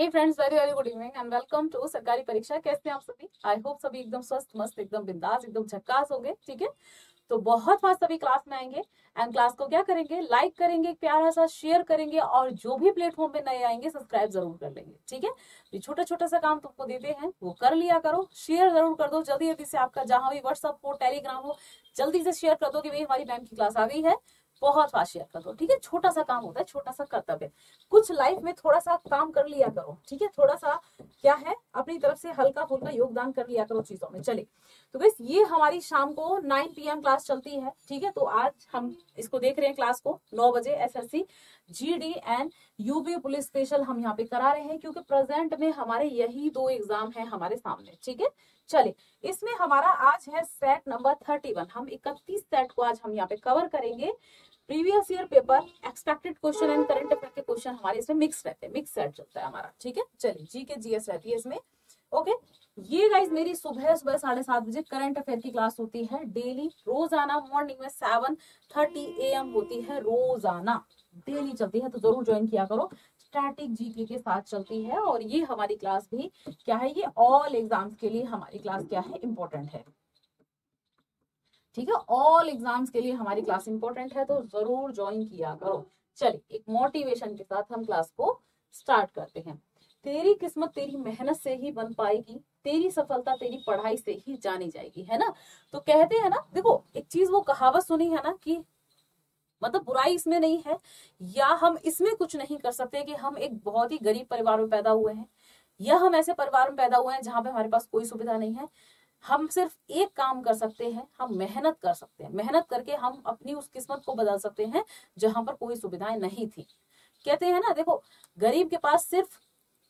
Hey friends, very very good evening and welcome to सरकारी परीक्षा। कैसे हैं आप सभी? आई होप सभी एकदम स्वस्थ मस्त एकदम बिंदास एकदम झक्कास होंगे। ठीक है, तो बहुत फास्ट सभी क्लास में आएंगे एंड क्लास को क्या करेंगे, लाइक करेंगे, एक प्यारा सा शेयर करेंगे और जो भी प्लेटफॉर्म पे नए आएंगे सब्सक्राइब जरूर कर लेंगे। ठीक है, ये छोटा छोटा सा काम तुमको देते हैं वो कर लिया करो, शेयर जरूर कर दो जल्दी जल्दी से। आपका जहां भी व्हाट्सअप हो टेलीग्राम हो जल्दी से शेयर कर दो कि भाई हमारी मैम की क्लास आ गई है, बहुत फास्ट शेयर कर दो। ठीक है, छोटा सा काम होता है, छोटा सा कर्तव्य। कुछ लाइफ में थोड़ा सा काम कर लिया करो। ठीक है, थोड़ा सा क्या है, अपनी तरफ से हल्का फुल्का योगदान कर लिया करो चीजों में। चलिए, तो बस ये हमारी शाम को 9 PM क्लास चलती है। ठीक है, तो आज हम इसको देख रहे हैं क्लास को 9 बजे SSC GD and UP police special हम यहाँ पे करा रहे हैं, क्योंकि प्रेजेंट में हमारे यही दो एग्जाम है हमारे सामने। ठीक है, चलिए, इसमें हमारा आज है सेट नंबर 31। हम 31 सेट को आज हम यहाँ पे कवर करेंगे। Previous year paper, expected question and current affair के क्वेश्चन हमारे इसमें मिक्स रहते हैं, मिक्स सेट चलता है हमारा। ठीक है, चलिए, जी के जीएस रहती है इसमें। ओके, ये गाइज मेरी सुबह सुबह 7:30 बजे करंट अफेयर की क्लास होती है डेली, रोजाना मॉर्निंग में 7:30 AM होती है, रोजाना डेली चलती है, तो जरूर ज्वाइन किया करो। स्टैटिक जीके के साथ चलती है और ये हमारी क्लास भी क्या है, ये ऑल एग्जाम्स के लिए हमारी क्लास क्या है, इंपॉर्टेंट है। ठीक है, ऑल एग्जाम्स के लिए हमारी क्लास इंपॉर्टेंट है, तो जरूर ज्वाइन किया करो। चलिए, एक मोटिवेशन के साथ हम क्लास को स्टार्ट करते हैं। तेरी किस्मत तेरी मेहनत से ही बन पाएगी, तेरी सफलता तेरी पढ़ाई से ही जानी जाएगी, है ना। तो कहते हैं ना, देखो एक चीज वो कहावत सुनी है ना कि मतलब बुराई इसमें नहीं है, या हम इसमें कुछ नहीं कर सकते कि हम एक बहुत ही गरीब परिवार में पैदा हुए हैं, या हम ऐसे परिवार में पैदा हुए हैं जहां पे हमारे पास कोई सुविधा नहीं है। हम सिर्फ एक काम कर सकते हैं, हम मेहनत कर सकते हैं, मेहनत करके हम अपनी उस किस्मत को बदल सकते हैं जहां पर कोई सुविधाएं नहीं थी। कहते हैं ना, देखो गरीब के पास सिर्फ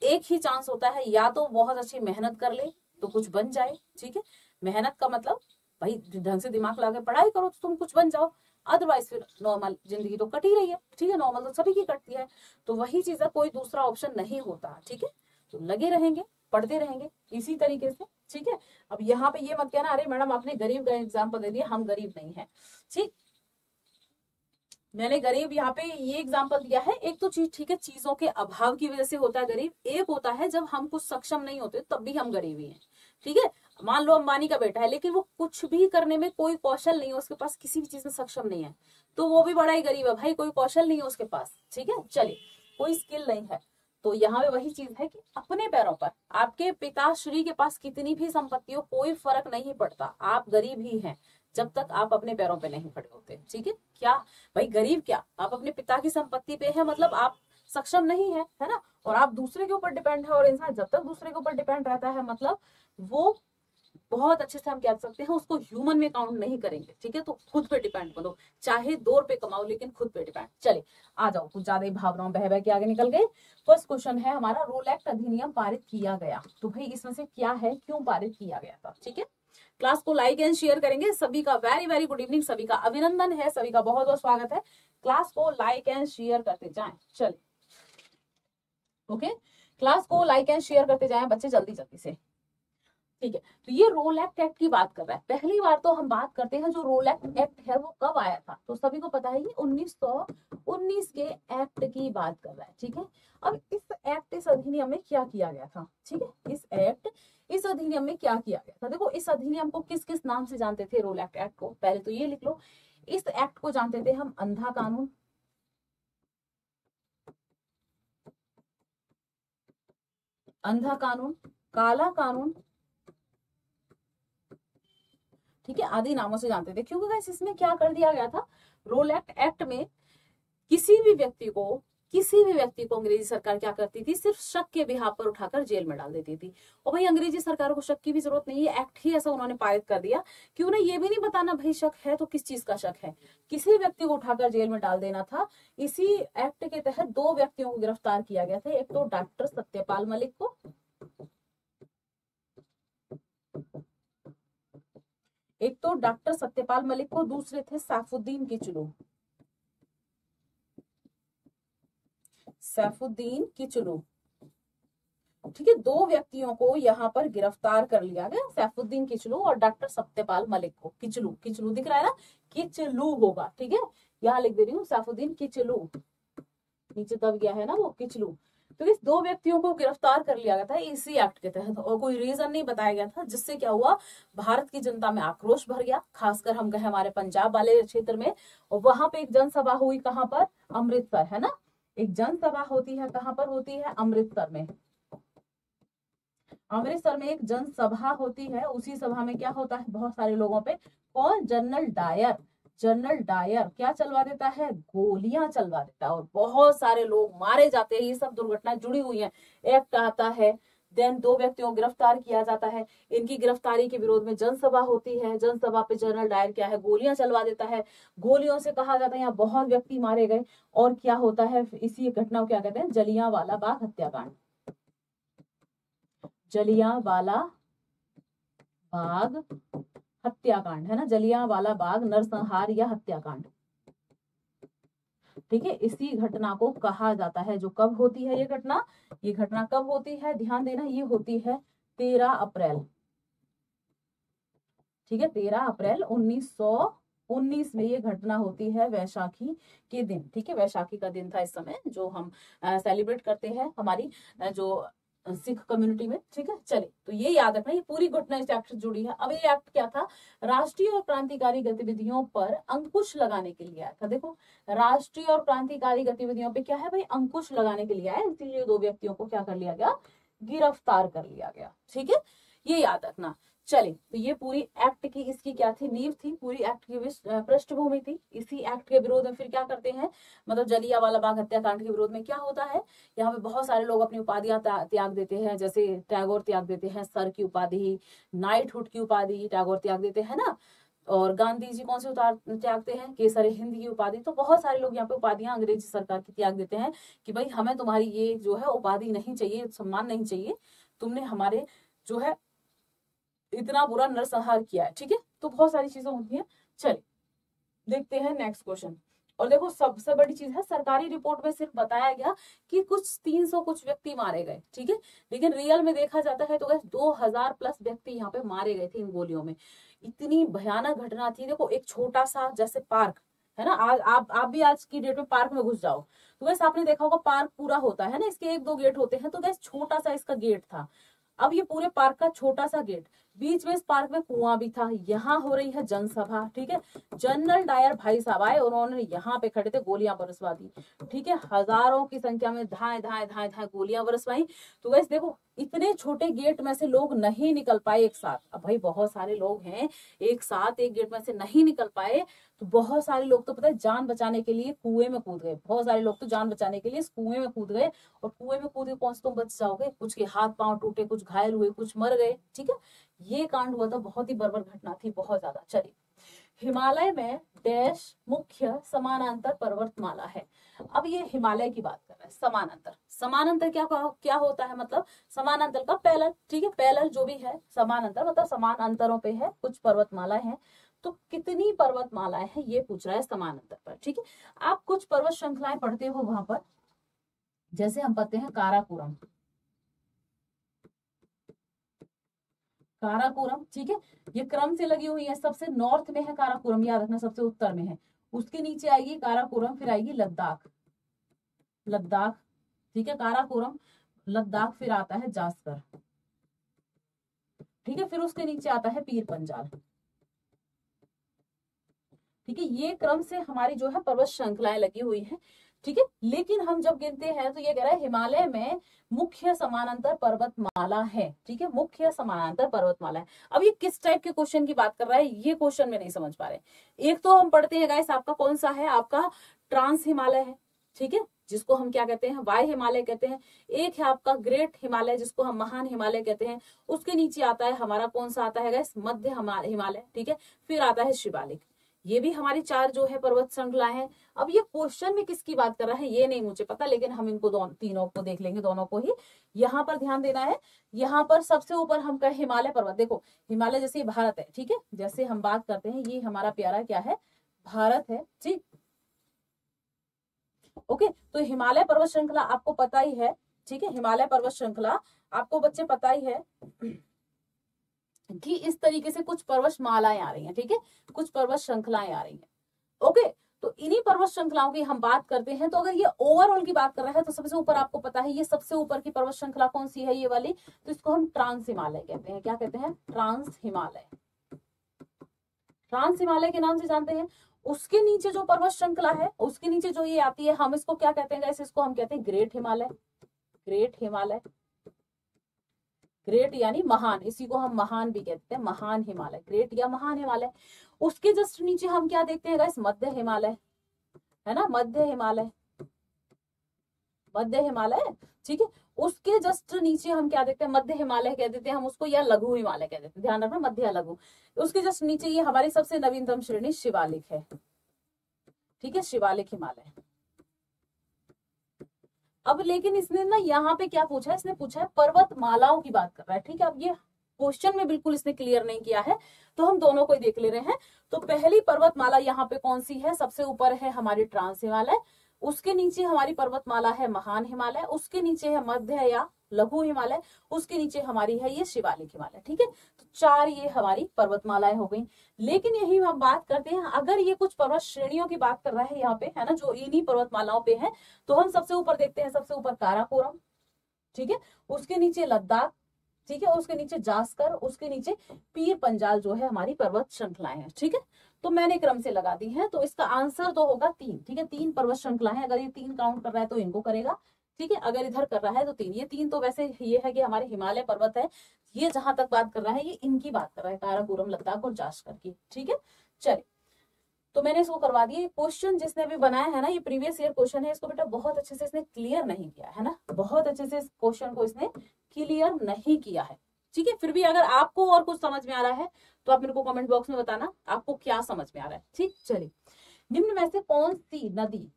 एक ही चांस होता है, या तो बहुत अच्छी मेहनत कर ले तो कुछ बन जाए। ठीक है, मेहनत का मतलब भाई ढंग से दिमाग लगा के पढ़ाई करो तो तुम कुछ बन जाओ, अदरवाइज फिर नॉर्मल जिंदगी तो कट ही रही है। ठीक है, नॉर्मल तो सभी की कटती है, तो वही चीज है, कोई दूसरा ऑप्शन नहीं होता। ठीक है, तो लगे रहेंगे, पढ़ते रहेंगे इसी तरीके से। ठीक है, अब यहाँ पे ये मत कहना अरे मैडम आपने गरीब का एग्जाम्पल दे दिया, हम गरीब नहीं है। ठीक, मैंने गरीब यहाँ पे ये एग्जाम्पल दिया है। एक तो चीज ठीक है, चीजों के अभाव की वजह से होता है गरीब, एक होता है जब हम कुछ सक्षम नहीं होते तब भी हम गरीब ही हैं। ठीक है, मान लो अंबानी का बेटा है लेकिन वो कुछ भी करने में कोई कौशल नहीं है, उसके पास किसी भी चीज में सक्षम नहीं है, तो वो भी बड़ा ही गरीब है भाई, कोई कौशल नहीं है उसके पास। ठीक है, चलिए, कोई स्किल नहीं है। तो यहाँ पे वही चीज है कि अपने पैरों पर, आपके पिताश्री के पास कितनी भी संपत्ति हो कोई फर्क नहीं पड़ता, आप गरीब ही हैं जब तक आप अपने पैरों पे नहीं खड़े होते। ठीक है, क्या भाई गरीब, क्या आप अपने पिता की संपत्ति पे है मतलब आप सक्षम नहीं है ना, और आप दूसरे के ऊपर डिपेंड है। और इंसान जब तक दूसरे के ऊपर डिपेंड रहता है मतलब वो बहुत अच्छे से हम कह सकते हैं उसको ह्यूमन में काउंट नहीं करेंगे। ठीक है, तो खुद पे डिपेंड बनो, चाहे 2 रुपए कमाओ लेकिन खुद पे डिपेंड। चलिए, आ जाओ, कुछ ज्यादा ही भावनाओं बह बह के आगे निकल गए। फर्स्ट क्वेश्चन है हमारा, रोल एक्ट अधिनियम पारित किया गया, तो भाई इसमें से क्या है, क्यों पारित किया गया था। ठीक है, क्लास को लाइक एंड शेयर करेंगे। सभी का वेरी वेरी गुड इवनिंग, सभी का अभिनंदन है, सभी का बहुत बहुत स्वागत है। क्लास को लाइक एंड शेयर करते जाएं। चलिए, ओके, क्लास को लाइक एंड शेयर करते जाएं बच्चे, जल्दी जल्दी से। ठीक है, तो ये रोल एक्ट की बात कर रहा है। पहली बार तो हम बात करते हैं जो रोल एक्ट है वो कब आया था, तो सभी को पता है ये 1919 के एक्ट की बात कर रहा है। ठीक है, अब इस अधिनियम में क्या किया गया था। ठीक है, इस अधिनियम में क्या किया गया था, देखो इस अधिनियम को किस किस नाम से जानते थे, रोल एक्ट को पहले तो ये लिख लो। इस एक्ट को जानते थे हम अंधा कानून, अंधा कानून, काला कानून, ठीक है, आदि नामों से जानते थे। क्योंकि गाइस इसमें क्या कर दिया गया था, रोल एक्ट में किसी भी व्यक्ति को अंग्रेजी सरकार क्या करती थी, सिर्फ शक के बिहाफ पर उठाकर जेल में डाल देती थी। और भाई अंग्रेजी सरकार को शक की भी जरूरत नहीं है, एक्ट ही ऐसा उन्होंने पारित कर दिया कि उन्हें ये भी नहीं बताना भाई शक है तो किस चीज का शक है, किसी व्यक्ति को उठाकर जेल में डाल देना था। इसी एक्ट के तहत 2 व्यक्तियों को गिरफ्तार किया गया था, एक तो डॉक्टर सत्यपाल मलिक को, दूसरे थे सैफुद्दीन किचलू। ठीक है, 2 व्यक्तियों को यहाँ पर गिरफ्तार कर लिया गया, सैफुद्दीन किचलू और डॉक्टर सत्यपाल मलिक को। किचलू दिख रहा है ना, किचलू होगा। ठीक है, यहाँ लिख दे रही हूँ सैफुद्दीन किचलू, नीचे दब गया है ना वो किचलू। तो इस 2 व्यक्तियों को गिरफ्तार कर लिया गया था इसी एक्ट के तहत, और कोई रीजन नहीं बताया गया था, जिससे क्या हुआ, भारत की जनता में आक्रोश भर गया, खासकर हम कहें हमारे पंजाब वाले क्षेत्र में। और वहां पे एक जनसभा हुई, कहां पर, अमृतसर, है ना, एक जनसभा होती है, कहां पर होती है, अमृतसर में। अमृतसर में एक जनसभा होती है, उसी सभा में क्या होता है, बहुत सारे लोगों पे, कौन, जनरल डायर क्या चलवा देता है, गोलियां चलवा देता है, और बहुत सारे लोग मारे जाते हैं। ये सब दुर्घटनाएं जुड़ी हुई हैं। एक्ट आता है, देन 2 व्यक्तियों को गिरफ्तार किया जाता है, इनकी गिरफ्तारी के विरोध में जनसभा होती है, जनसभा पे जनरल डायर क्या है, गोलियां चलवा देता है, गोलियों से कहा जाता है यहाँ बहुत व्यक्ति मारे गए। और क्या होता है, इसी घटना को क्या कहते हैं, जलियांवाला बाग हत्याकांड, जलियांवाला बाग हत्याकांड, है ना, जलियांवाला बाग नरसंहार या हत्याकांड, ठीक है, इसी घटना को कहा जाता है। जो कब होती है ये घटना कब होती है, ध्यान देना, ये होती है 13 अप्रैल, ठीक है, 13 अप्रैल 1919 में ये घटना होती है, वैशाखी के दिन, ठीक है, वैशाखी का दिन था इस समय, जो हम सेलिब्रेट करते हैं हमारी जो सिख कम्युनिटी में, ठीक है। चले, तो ये याद रखना, ये पूरी घटना इस एक्ट से जुड़ी है। अब ये एक्ट क्या था, राष्ट्रीय और क्रांतिकारी गतिविधियों पर अंकुश लगाने के लिए आया था। देखो, राष्ट्रीय और क्रांतिकारी गतिविधियों पे क्या है भाई, अंकुश लगाने के लिए आया, इसीलिए 2 व्यक्तियों को क्या कर लिया गया, गिरफ्तार कर लिया गया, ठीक है, ये याद रखना। चले, तो ये पूरी एक्ट की इसकी क्या थी, नींव थी, पूरी एक्ट की पृष्ठभूमि थी। इसी एक्ट के विरोध में फिर क्या करते हैं, मतलब जलियांवाला बाग हत्याकांड के विरोध में क्या होता है, यहाँ पे बहुत सारे लोग अपनी उपाधियां त्याग देते हैं, जैसे टैगोर त्याग देते हैं सर की उपाधि, नाइटहुड की उपाधि टैगोर त्याग देते हैं ना, और गांधी जी कौन से त्यागते हैं, केसर हिंद की उपाधि। तो बहुत सारे लोग यहाँ पे उपाधियां अंग्रेजी सरकार की त्याग देते हैं कि भाई हमें तुम्हारी ये जो है उपाधि नहीं चाहिए, सम्मान नहीं चाहिए, तुमने हमारे जो है इतना बुरा नरसंहार किया है, ठीक है। तो बहुत सारी चीजें होती हैं। चलिए देखते हैं नेक्स्ट क्वेश्चन। और देखो, सबसे बड़ी चीज है, सरकारी रिपोर्ट में सिर्फ बताया गया कि कुछ 300 कुछ व्यक्ति मारे गए, ठीक है, लेकिन रियल में देखा जाता है तो 2000 प्लस व्यक्ति यहाँ पे मारे गए थे इन गोलियों में। इतनी भयानक घटना थी। देखो, एक छोटा सा जैसे पार्क है ना, आज आप भी आज की डेट में पार्क में घुस जाओ तो वैसे आपने देखा होगा पार्क पूरा होता है ना, इसके 1-2 गेट होते हैं, तो वैसे छोटा सा इसका गेट था। अब ये पूरे पार्क का छोटा सा गेट, बीच में इस पार्क में कुआं भी था, यहाँ हो रही है जनसभा, ठीक है। जनरल डायर भाई साहब आए, उन्होंने यहाँ पे खड़े थे, गोलियां बरसवा दी, ठीक है, हजारों की संख्या में धाए धाए धाए धाए गोलियां बरसवाई। तो वैसे देखो, इतने छोटे गेट में से लोग नहीं निकल पाए एक साथ। अब भाई बहुत सारे लोग हैं, एक साथ एक गेट में से नहीं निकल पाए, तो बहुत सारे लोग तो पता है जान बचाने के लिए कुएं में कूद गए, बहुत सारे लोग तो जान बचाने के लिए इस कुएं में कूद गए। और कुएं में कूद के कौन से तुम बच जाओगे, कुछ के हाथ पांव टूटे, कुछ घायल हुए, कुछ मर गए, ठीक है। ये कांड हुआ था, बहुत ही बर्बर घटना थी, बहुत ज्यादा। चलिए, हिमालय में डैश मुख्य समानांतर पर्वतमाला है। अब ये हिमालय की बात कर रहा है, समानांतर, समानांतर क्या होता है, मतलब समानांतर का पैरेलल, ठीक है, पैरेलल जो भी है, समानांतर मतलब समान अंतरों पे है, कुछ पर्वतमालाएं हैं। तो कितनी पर्वतमालाएं हैं ये पूछ रहा है समानांतर पर, ठीक है। आप कुछ पर्वत श्रृंखलाएं पढ़ते हो वहां पर, जैसे हम पढ़ते हैं काराकोरम, काराकोरम, ठीक है, ये क्रम से लगी हुई है, सबसे नॉर्थ में है काराकोरम, याद रखना, सबसे उत्तर में है, उसके नीचे आएगी काराकोरम, फिर आएगी लद्दाख, लद्दाख, ठीक है, काराकोरम, लद्दाख, फिर आता है जास्कर, ठीक है, फिर उसके नीचे आता है पीर पंजाल, ठीक है। ये क्रम से हमारी जो है पर्वत श्रृंखलाएं लगी हुई है, ठीक है। लेकिन हम जब गिनते हैं तो ये कह रहा है हिमालय में मुख्य समानांतर पर्वतमाला है, ठीक है, मुख्य समानांतर पर्वतमाला है। अब ये किस टाइप के क्वेश्चन की बात कर रहा है, ये क्वेश्चन में नहीं समझ पा रहे। एक तो हम पढ़ते हैं गाइस, आपका कौन सा है, आपका ट्रांस हिमालय है, ठीक है, जिसको हम क्या कहते हैं, वाय हिमालय कहते हैं। एक है आपका ग्रेट हिमालय, जिसको हम महान हिमालय कहते हैं। उसके नीचे आता है हमारा कौन सा आता है गाइस, मध्य हिमालय, ठीक है, फिर आता है शिवालिक। ये भी हमारी 4 जो है पर्वत श्रृंखला है। अब ये क्वेश्चन में किसकी बात कर रहा है ये नहीं मुझे पता, लेकिन हम इनको तीनों को देख लेंगे, दोनों को ही। यहाँ पर ध्यान देना है, यहाँ पर सबसे ऊपर हम कहें हिमालय पर्वत, देखो हिमालय जैसे भारत है, ठीक है, जैसे हम बात करते हैं ये हमारा प्यारा क्या है, भारत है, ठीक, ओके। तो हिमालय पर्वत श्रृंखला आपको पता ही है, ठीक है, हिमालय पर्वत श्रृंखला आपको बच्चे पता ही है कि इस तरीके से कुछ पर्वत मालाएं आ रही हैं, ठीक है, कुछ पर्वत श्रृंखलाएं आ रही हैं, ओके। तो इन्हीं पर्वत श्रृंखलाओं की हम बात करते हैं। तो अगर ये ओवरऑल की बात कर रहे हैं तो सबसे ऊपर आपको पता है ये सबसे ऊपर की पर्वत श्रृंखला कौन सी है, ये वाली, तो इसको हम ट्रांस हिमालय कहते हैं। क्या कहते हैं? ट्रांस हिमालय। ट्रांस हिमालय के नाम से जानते हैं। उसके नीचे जो पर्वत श्रृंखला है, उसके नीचे जो ये आती है, हम इसको क्या कहते हैं गाइस? इसको हम कहते हैं great Himalaya. Great Himalaya, great यानी महान, इसी को हम महान भी कहते हैं, महान हिमालय, ग्रेट या महान हिमालय। उसके जस्ट नीचे हम क्या देखते हैं गाइस? मध्य हिमालय, है ना, मध्य हिमालय, मध्य हिमालय, ठीक है। उसके जस्ट नीचे हम क्या देखते हैं? मध्य हिमालय कह देते हैं हम उसको, या लघु हिमालय कह देते हैं, ध्यान रखना, मध्य या लघु। उसके जस्ट नीचे ये हमारी सबसे नवीनतम श्रेणी शिवालिक है, ठीक है, शिवालिक हिमालय। अब लेकिन इसने ना यहाँ पे क्या पूछा है? इसने पूछा है पर्वतमालाओं की बात कर रहा है, ठीक है। अब ये क्वेश्चन में बिल्कुल इसने क्लियर नहीं किया है, तो हम दोनों को ही देख ले रहे हैं। तो पहली पर्वतमाला यहाँ पे कौन सी है? सबसे ऊपर है हमारी ट्रांस हिमालय, उसके नीचे हमारी पर्वतमाला है महान हिमालय, उसके नीचे है मध्य या लघु हिमालय, उसके नीचे हमारी है ये शिवालिक हिमालय, ठीक है। तो 4 ये हमारी पर्वतमालाएं हो गई। लेकिन यही हम बात करते हैं, अगर ये कुछ पर्वत श्रेणियों की बात कर रहा है यहाँ पे, है ना, जो इन्हीं पर्वतमालाओं पे है, तो हम सबसे ऊपर देखते हैं, सबसे ऊपर काराकोरम, ठीक है, उसके नीचे लद्दाख, ठीक है, उसके नीचे जास्कर, उसके नीचे पीर पंजाल जो है हमारी पर्वत श्रृंखलाएं हैं, ठीक है। तो मैंने क्रम से लगा दी है, तो इसका आंसर तो होगा 3, ठीक है। 3 पर्वत श्रृंखला है, अगर ये 3 काउंट कर रहा है तो इनको करेगा, ठीक है, अगर इधर कर रहा है तो 3। ये 3 तो वैसे ये है कि हमारे हिमालय पर्वत है, ये जहां तक बात कर रहा है ये इनकी बात कर रहा है, काराकोरम, लद्दाख और जास्कर की, ठीक है। चलिए, तो मैंने इसको करवा दिया। क्वेश्चन जिसने भी बनाया है ना, ये प्रीवियस ईयर क्वेश्चन है, इसको बेटा बहुत अच्छे से इसने क्लियर नहीं किया है ना, बहुत अच्छे से इस क्वेश्चन को इसने क्लियर नहीं किया है, ठीक है। फिर भी अगर आपको और कुछ समझ में आ रहा है तो आप मेरे को कमेंट बॉक्स में बताना आपको क्या समझ में आ रहा है, ठीक। चलिए, निम्न में से कौन सी नदी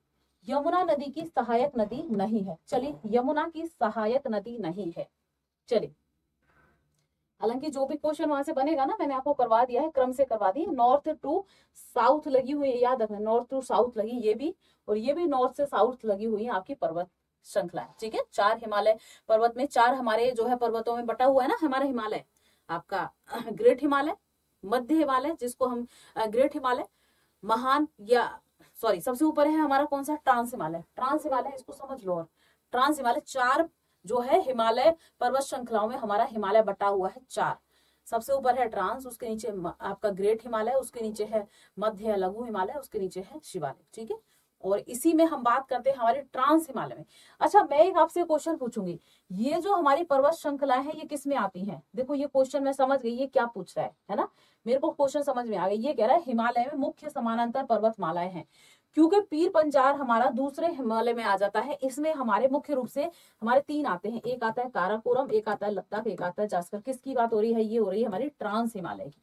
यमुना नदी की सहायक नदी नहीं है? चलिए, यमुना की सहायक नदी नहीं है। चलिए, हालांकि जो भी क्वेश्चन वहां से बनेगा ना, मैंने आपको करवा दिया है, क्रम से करवा दी है। नॉर्थ टू साउथ लगी हुई है, याद रखना, नॉर्थ टू साउथ लगी, ये भी और ये भी नॉर्थ से साउथ लगी हुई है आपकी पर्वत श्रृंखला है, ठीक है। 4 हिमालय पर्वत में 4 हमारे जो है पर्वतों में बटा हुआ है ना हमारा हिमालय, आपका ग्रेट हिमालय, मध्य हिमालय जिसको हम ग्रेट हिमालय, महान या सॉरी सबसे ऊपर है हमारा कौन सा? ट्रांस हिमालय। ट्रांस हिमालय इसको समझ लो, और ट्रांस हिमालय 4 जो है हिमालय पर्वत श्रृंखलाओं में हमारा हिमालय बटा हुआ है 4। सबसे ऊपर है ट्रांस, उसके नीचे आपका ग्रेट हिमालय, उसके नीचे है मध्य या लघु हिमालय, उसके नीचे है शिवालिक, ठीक है। और इसी में हम बात करते हैं हमारे ट्रांस हिमालय में। अच्छा, मैं एक आपसे क्वेश्चन पूछूंगी, ये जो हमारी पर्वत श्रृंखलाएं हैं ये किस में आती हैं? देखो ये क्वेश्चन मैं समझ गई ये क्या पूछ रहा है ना, मेरे को क्वेश्चन समझ में आ गया। ये कह रहा है हिमालय में मुख्य समानांतर पर्वतमालाएं हैं, क्योंकि पीर पंजाल हमारा दूसरे हिमालय में आ जाता है। इसमें हमारे मुख्य रूप से हमारे 3 आते हैं, एक आता है काराकोरम, एक आता है लद्दाख, एक आता है जास्कर। किसकी बात हो रही है? ये हो रही है हमारी ट्रांस हिमालय की,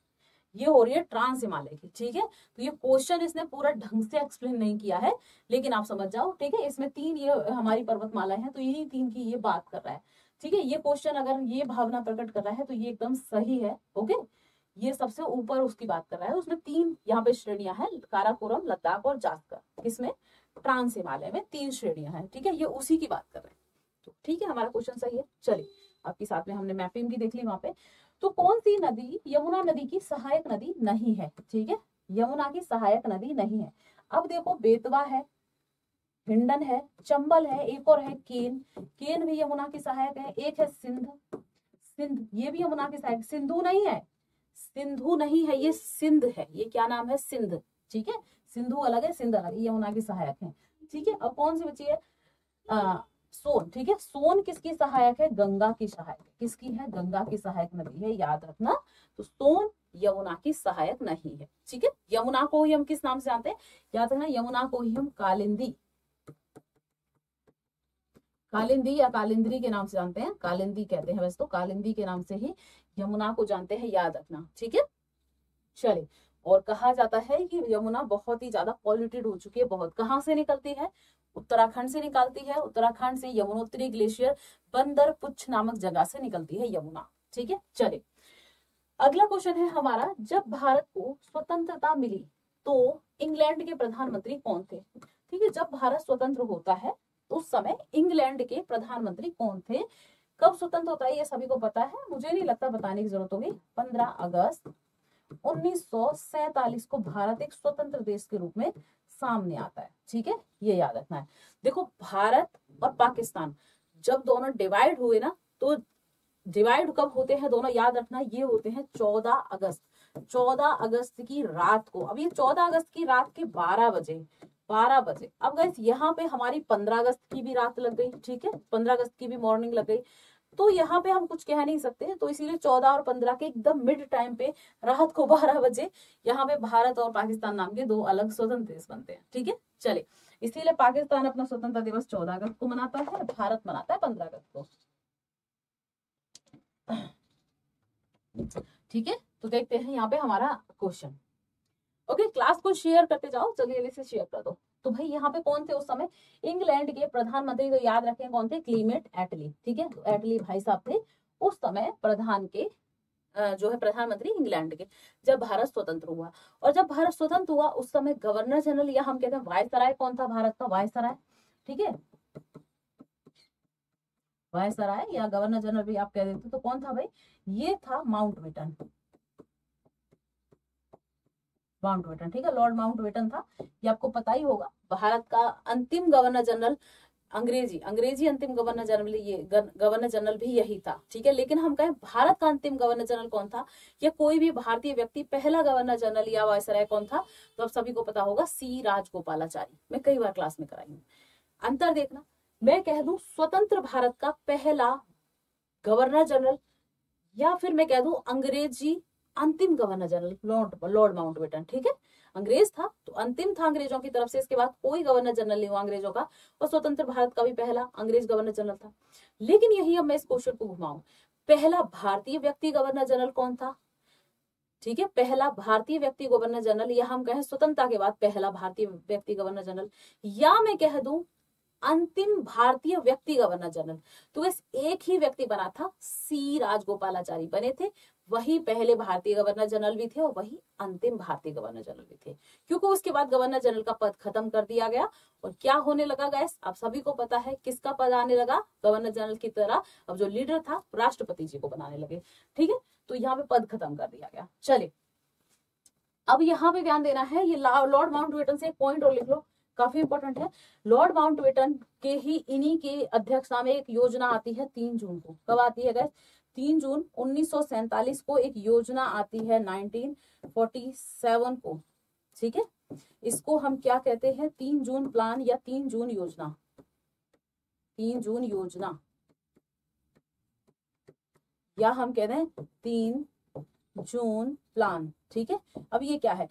ये हो रही है ट्रांस हिमालय की, ठीक है। तो ये क्वेश्चन इसने पूरा ढंग से एक्सप्लेन नहीं किया है, लेकिन आप समझ जाओ, ठीक है। इसमें 3 ये हमारी पर्वतमाला है, तो यही 3 की ये बात कर रहा है, ठीक है। ये क्वेश्चन अगर ये भावना प्रकट कर रहा है तो ये एकदम सही है, ओके। ये सबसे ऊपर उसकी बात कर रहा है, उसमें 3 यहाँ पे श्रेणियां हैं, काराकोरम, लद्दाख और जास्कर। इसमें ट्रांस हिमालय में 3 श्रेणियां हैं, ठीक है, ये उसी की बात कर रहे हैं, तो ठीक है, हमारा क्वेश्चन सही है। चलिए, आपके साथ में हमने मैपिंग भी देख ली वहां पे। तो कौन सी नदी यमुना नदी की सहायक नदी नहीं है? ठीक है, यमुना की सहायक नदी नहीं है। अब देखो, बेतवा है, हिंडन है, चंबल है, एक और है केन, केन भी यमुना की सहायक है, एक है सिंध, सिंध ये भी यमुना की सहायक, सिंधु नहीं है, सिंधु नहीं है, ये सिंध है, ये क्या नाम है? सिंध, ठीक है। सिंधु अलग है, सिंध अलग है, यमुना की सहायक है, ठीक है। अब कौन सी बची है? सोन, ठीक है। सोन किसकी सहायक है? गंगा की सहायक है। किसकी है? गंगा की सहायक नदी है, याद रखना। तो सोन यमुना की सहायक नहीं है, ठीक है। यमुना को ही हम किस नाम से जानते हैं? याद रखना, यमुना को ही हम कालिंदी, कालिंदी या कालिंद्री के नाम से जानते हैं, कालिंदी कहते हैं वैसे तो, कालिंदी के नाम से ही यमुना को जानते हैं, याद रखना, ठीक है। चलिए, और कहा जाता है कि यमुना बहुत ही ज्यादा पॉल्यूटेड हो चुकी है, बहुत। कहाँ से निकलती है? उत्तराखंड से निकलती है। उत्तराखंड से यमुनोत्री ग्लेशियर बंदर पुच्छ नामक जगह से निकलती है यमुना, ठीक है। चलिए, अगला क्वेश्चन है हमारा, जब भारत को स्वतंत्रता मिली तो इंग्लैंड के प्रधानमंत्री कौन थे? ठीक है, जब भारत स्वतंत्र होता है उस समय इंग्लैंड के प्रधानमंत्री कौन थे? कब स्वतंत्र होता है ये सभी को पता है, मुझे नहीं लगता बताने की जरूरत होगी। 15 अगस्त 1947 को भारत एक स्वतंत्र देश के रूप में सामने आता है, ठीक है, ये याद रखना है। देखो भारत और पाकिस्तान जब दोनों डिवाइड हुए ना, तो डिवाइड कब होते हैं दोनों, याद रखना, ये होते हैं 14 अगस्त, 14 अगस्त की रात को। अब ये 14 अगस्त की रात के 12 बजे, 12 बजे। अब गाइस यहाँ पे हमारी 15 अगस्त की भी रात लग गई, ठीक है, 15 अगस्त की भी मॉर्निंग लग गई, तो यहाँ पे हम कुछ कह नहीं सकते, तो इसीलिए 14 और 15 के एकदम मिड टाइम पे रात को 12 बजे यहाँ पे भारत और पाकिस्तान नाम के दो अलग स्वतंत्र देश बनते हैं, ठीक है। चलिए, इसीलिए पाकिस्तान अपना स्वतंत्रता दिवस 14 अगस्त को मनाता है, भारत मनाता है 15 अगस्त को, ठीक है। तो देखते हैं यहाँ पे हमारा क्वेश्चन। ओके, क्लास को शेयर करते जाओ, चलिए जल्दी से शेयर कर दो। तो भाई यहाँ पे कौन थे उस समय, इंग्लैंड के प्रधानमंत्री, तो याद रखें कौन थे, क्लीमेट एटली, ठीक है, तो एटली भाई साहब थे उस समय प्रधान के जो है प्रधानमंत्री इंग्लैंड के, जब भारत स्वतंत्र हुआ। और जब भारत स्वतंत्र हुआ उस समय गवर्नर जनरल, या हम कहते हैं वायसराय, कौन था भारत का वायसराय, ठीक है, वायसराय या गवर्नर जनरल भी आप कह देते, तो कौन था भाई, ये था माउंटबेटन, माउंटबेटन, ठीक है, लॉर्ड माउंटबेटन था। ये आपको पता ही होगा, भारत का अंतिम गवर्नर जनरल, अंग्रेजी अंतिम गवर्नर जनरल, ये गवर्नर जनरल भी यही था, ठीक है। लेकिन हम कहें भारत का अंतिम गवर्नर जनरल कौन था, या कोई भी भारतीय व्यक्ति पहला गवर्नर जनरल या वायसराय कौन था, तो अब सभी को पता होगा, सी राजगोपालाचारी। मैं कई बार क्लास में कराई हूँ। अंतर देखना, मैं कह दूं स्वतंत्र भारत का पहला गवर्नर जनरल, या फिर मैं कह दूं अंग्रेजी अंतिम गवर्नर जनरल लॉर्ड माउंटबेटन, ठीक है, अंग्रेज था तो अंतिम था अंग्रेजों की तरफ से, इसके बाद कोई गवर्नर जनरल नहीं हुआ अंग्रेजों का, और स्वतंत्र भारत का भी पहला अंग्रेज गवर्नर जनरल था। लेकिन यही अब मैं इस क्वेश्चन को घुमाऊं, पहला भारतीय व्यक्ति गवर्नर जनरल कौन था, ठीक है, पहला भारतीय व्यक्ति गवर्नर जनरल, या हम कहें स्वतंत्रता के बाद पहला भारतीय व्यक्ति गवर्नर जनरल, या मैं कह दूं अंतिम भारतीय व्यक्ति गवर्नर जनरल, तो इस एक ही व्यक्ति बना था, सी राजगोपालाचारी बने थे, वही पहले भारतीय गवर्नर जनरल भी थे और वही अंतिम भारतीय गवर्नर जनरल भी थे। क्योंकि उसके बाद गवर्नर जनरल का पद खत्म कर दिया गया, और क्या होने लगा गाइस, आप सभी को पता है किसका पद आने लगा, गवर्नर जनरल की तरह अब जो लीडर था राष्ट्रपति जी को बनाने लगे, ठीक है, तो यहाँ पे पद खत्म कर दिया गया। चलिए, अब यहाँ पे ध्यान देना है, ये लॉर्ड माउंटबेटन से एक पॉइंट और लिख लो, काफी इंपॉर्टेंट है। लॉर्ड माउंटबेटन के ही इन्हीं के अध्यक्षता में एक योजना आती है 3 जून को, कब आती है गाइस, 3 जून 1947 को एक योजना आती है 1947 को, ठीक है, इसको हम क्या कहते हैं, 3 जून प्लान या 3 जून योजना, 3 जून योजना, या हम कहते हैं 3 जून प्लान, ठीक है। अब ये क्या है,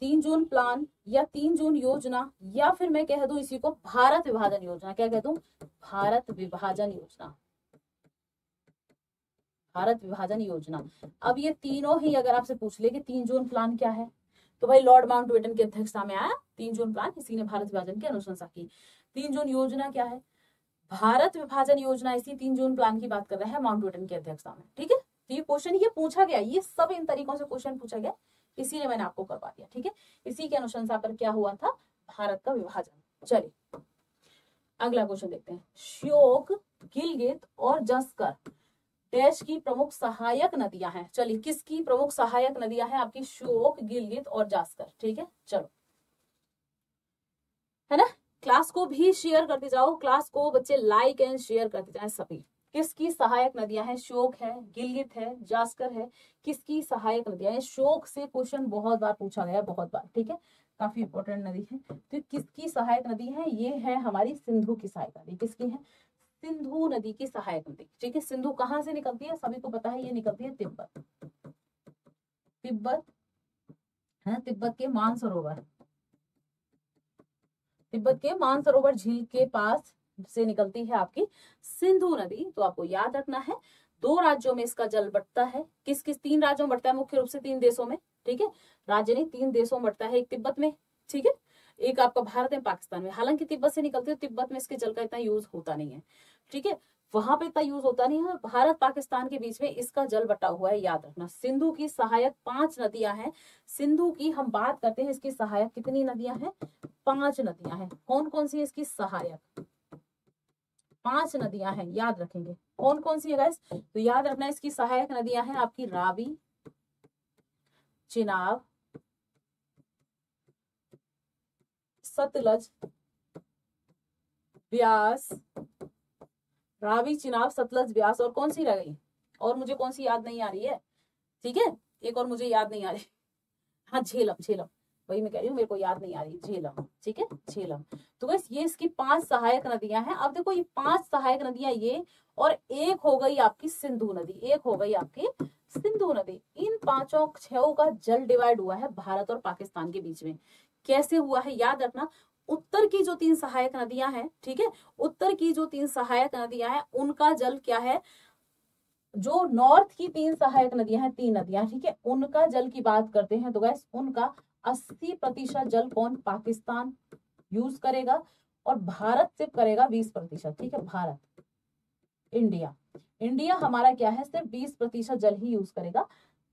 3 जून प्लान या 3 जून योजना, या फिर मैं कह दूं इसी को भारत विभाजन योजना, क्या कह दूं, भारत विभाजन योजना, भारत विभाजन योजना। अब ये तीनों ही अगर आपसे पूछ ले कि 3 जून प्लान क्या है, तो भाई लॉर्ड माउंटबेटन की अध्यक्षता में आया 3 जून प्लान, इसी ने भारत विभाजन की अनुशंसा की। 3 जून योजना क्या है, भारत विभाजन योजना, इसी 3 जून प्लान की बात कर रहा है माउंटबेटन की अध्यक्षता में, ठीक है। तो ये क्वेश्चन ये पूछा गया, ये सब इन तरीकों से क्वेश्चन पूछा गया, इसीलिए मैंने आपको करवा दिया, ठीक है। इसी के अनुशंसा पर क्या हुआ था, भारत का विभाजन। चलिए अगला क्वेश्चन देखते हैं, श्योक, गिलगित और जस्कर देश की प्रमुख सहायक नदियां हैं। चलिए, किसकी प्रमुख सहायक नदियां हैं आपकी, श्योक, गिलगित और जास्कर, ठीक है। चलो, है ना, क्लास को भी शेयर करते जाओ, क्लास को बच्चे लाइक एंड शेयर करते जाएं सभी। किसकी सहायक नदियां हैं, श्योक है, गिलगित है, जास्कर है, किसकी सहायक नदियां हैं। श्योक से क्वेश्चन बहुत बार पूछा गया, बहुत बार, ठीक है, काफी इंपॉर्टेंट नदी है। तो किसकी सहायक नदी है, ये है हमारी सिंधु की सहायक नदी, किसकी है, सिंधु नदी की सहायक नदी, ठीक है। सिंधु कहाँ से निकलती है, सभी को पता है, ये निकलती है तिब्बत, तिब्बत है, तिब्बत के मानसरोवर, तिब्बत के मानसरोवर झील के पास से निकलती है आपकी सिंधु नदी। तो आपको याद रखना है 2 राज्यों में इसका जल बढ़ता है, किस किस 3 राज्यों में बढ़ता है, मुख्य रूप से 3 देशों में, ठीक है, राज्य नहीं 3 देशों में बढ़ता है, एक तिब्बत में, ठीक है, एक आपका भारत में, पाकिस्तान में। हालांकि तिब्बत से निकलती है, तिब्बत में इसके जल का इतना यूज होता नहीं है, ठीक है, वहां पे इतना यूज होता नहीं है। भारत पाकिस्तान के बीच में इसका जल बटा हुआ है, याद रखना। सिंधु की सहायक 5 नदियां हैं, सिंधु की हम बात करते हैं, इसकी सहायक कितनी नदियां हैं, 5 नदियां हैं। कौन कौन सी है इसकी सहायक, 5 नदियां हैं, याद रखेंगे कौन कौन सी है गाइस, तो याद रखना इसकी सहायक नदियां हैं आपकी रावी, चिनाब, सतलज, ब्यास, रावी, चिनाब, सतलज, ब्यास, और कौन सी रह गई, और मुझे कौन सी याद नहीं आ रही है, ठीक है, एक और मुझे याद नहीं आ रही, हाँ झेलम, झेलम, वही मैं कह रही हूँ, मेरे को याद नहीं आ रही, झेलम, ठीक है, झेलम। तो बस ये इसकी 5 सहायक नदियां हैं। अब देखो ये 5 सहायक नदियां ये, और एक हो गई आपकी सिंधु नदी, एक हो गई आपकी सिंधु नदी। इन 5 का जल डिवाइड हुआ है भारत और पाकिस्तान के बीच में। कैसे हुआ है याद रखना, उत्तर की जो 3 सहायक नदियां हैं, ठीक है, उत्तर की जो 3 सहायक नदियां हैं उनका जल क्या है, जो नॉर्थ की 3 सहायक नदियां हैं, 3 नदियां, ठीक है, उनका जल की बात करते हैं तो गैस उनका 80% जल कौन, पाकिस्तान यूज करेगा, और भारत सिर्फ करेगा 20%, ठीक है, भारत, इंडिया, इंडिया हमारा क्या है, सिर्फ 20% जल ही यूज करेगा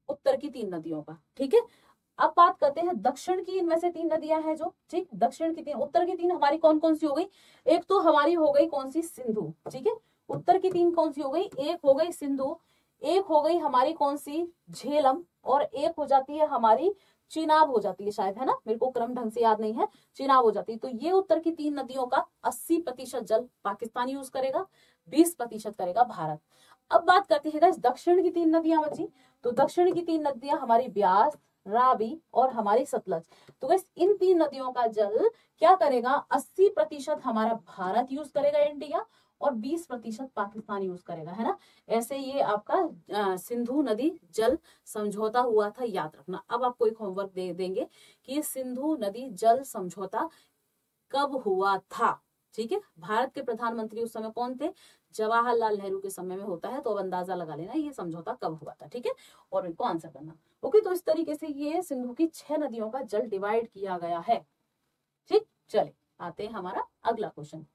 उत्तर की 3 नदियों का, ठीक है। अब बात करते हैं दक्षिण की, इनमें से 3 नदियां हैं जो, ठीक, दक्षिण की 3, उत्तर की 3 हमारी कौन कौन सी हो गई, एक तो हमारी हो गई कौन सी, सिंधु, ठीक है, उत्तर की 3 कौन सी हो गई, एक हो गई सिंधु, एक हो गई हमारी कौन सी, झेलम, और एक हो जाती है हमारी चिनाब हो जाती है शायद, है ना, मेरे को क्रम ढंग से याद नहीं है, चिनाब हो जाती है। तो ये उत्तर की 3 नदियों का 80% जल पाकिस्तान यूज करेगा, 20% करेगा भारत। अब बात करते हैं दक्षिण की 3 नदियां बची, तो दक्षिण की 3 नदियां हमारी ब्यास, रावी और हमारी सतलज। तो गैस इन 3 नदियों का जल क्या करेगा, 80% हमारा भारत यूज करेगा, इंडिया, और 20% पाकिस्तान यूज करेगा, है ना। ऐसे ये आपका सिंधु नदी जल समझौता हुआ था, याद रखना। अब आपको एक होमवर्क दे देंगे कि सिंधु नदी जल समझौता कब हुआ था, ठीक है। भारत के प्रधानमंत्री उस समय कौन थे, जवाहरलाल नेहरू के समय में होता है, तो अब अंदाजा लगा लेना ये समझौता कब हुआ था, ठीक है, और इनको आंसर करना। ओके, तो इस तरीके से ये सिंधु की 6 नदियों का जल डिवाइड किया गया है, ठीक। चले आते हैं हमारा अगला क्वेश्चन,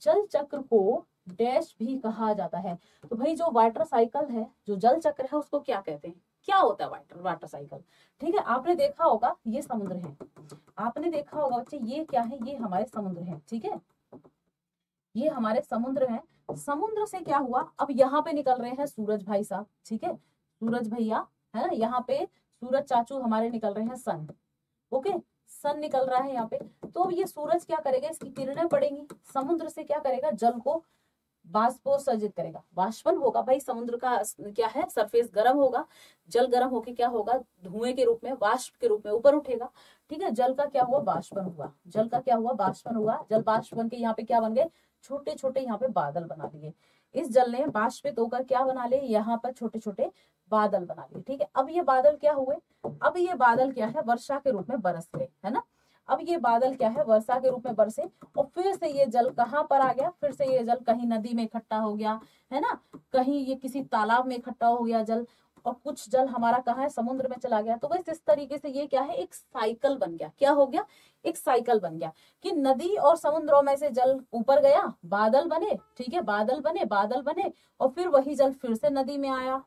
जल चक्र को डैश भी कहा जाता है। तो भाई जो वाटर साइकिल है, जो जल चक्र है, उसको क्या कहते हैं, क्या होता है वाटर साइकिल, ठीक है। आपने देखा होगा ये समुद्र है, आपने देखा होगा बच्चे ये क्या है, ये हमारे समुद्र है, ठीक है, ये हमारे समुद्र है। समुद्र से क्या हुआ, अब यहाँ पे निकल रहे हैं सूरज भाई साहब, ठीक है, सूरज भैया, है ना, यहाँ पे सूरज चाचू हमारे निकल रहे हैं सन, ओके, सन निकल रहा है यहाँ पे। तो ये सूरज क्या करेगा, इसकी किरणें पड़ेंगी, समुद्र से क्या करेगा, जल को बाष्पोत्सर्जित करेगा, वाष्पन होगा भाई, समुद्र का क्या है, सरफेस गर्म होगा, जल गर्म होके क्या होगा, धुएं के रूप में, वाष्प के रूप में ऊपर उठेगा, ठीक है, जल का क्या हुआ, बाष्पन हुआ, जल का क्या हुआ, बाष्पन हुआ, जल बाष्प बन के यहाँ पे क्या बन गए, छोटे छोटे यहाँ पे बादल बना लिए, इस जल ने बाष्पित होकर क्या बना लिए, यहाँ पर छोटे छोटे बादल बना लिए, ठीक है। अब ये बादल क्या हुए, अब ये बादल क्या है, वर्षा के रूप में बरस गए, है ना। अब ये बादल क्या है, वर्षा के रूप में बरसे, और फिर से ये जल कहाँ पर आ गया, फिर से ये जल कहीं नदी में इकट्ठा हो गया, है ना, कहीं ये किसी तालाब में इकट्ठा हो गया जल, और कुछ जल हमारा कहाँ है, समुद्र में चला गया। तो बस इस तरीके से ये क्या है, एक साइकिल बन गया, क्या हो गया, एक साइकिल बन गया, कि नदी और समुद्रों में से जल ऊपर गया, बादल बने, ठीक है, बादल बने, बादल बने, और फिर वही जल फिर से नदी में आया,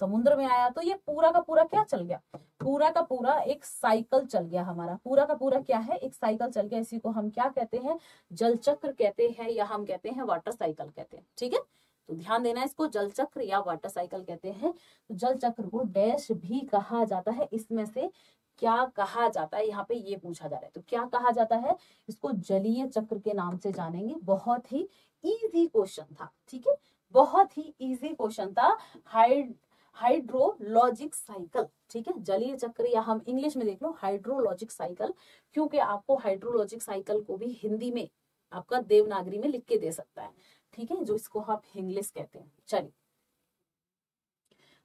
समुद्र में आया। तो ये पूरा का पूरा क्या चल गया, पूरा का पूरा एक साइकिल चल गया हमारा, पूरा का पूरा क्या है, एक साइकिल चल गया। इसी को हम क्या कहते हैं, जल चक्र कहते हैं, या हम कहते हैं वाटर साइकिल कहते हैं, ठीक है। तो ध्यान देना, इसको जल चक्र या वाटर साइकिल कहते हैं। तो जल चक्र को डैश भी कहा जाता है, इसमें से क्या कहा जाता है, यहाँ पे ये पूछा जा रहा है, तो क्या कहा जाता है, इसको जलीय चक्र के नाम से जानेंगे। बहुत ही इजी क्वेश्चन था, ठीक है, बहुत ही इजी क्वेश्चन था, हाइड्रोलॉजिक साइकिल, ठीक है, जलीय चक्र, या हम इंग्लिश में देख लो हाइड्रोलॉजिक साइकिल, क्योंकि आपको हाइड्रोलॉजिक साइकिल को भी हिंदी में आपका देवनागरी में लिख के दे सकता है, ठीक है, जो इसको आप इंग्लिश कहते हैं। चलिए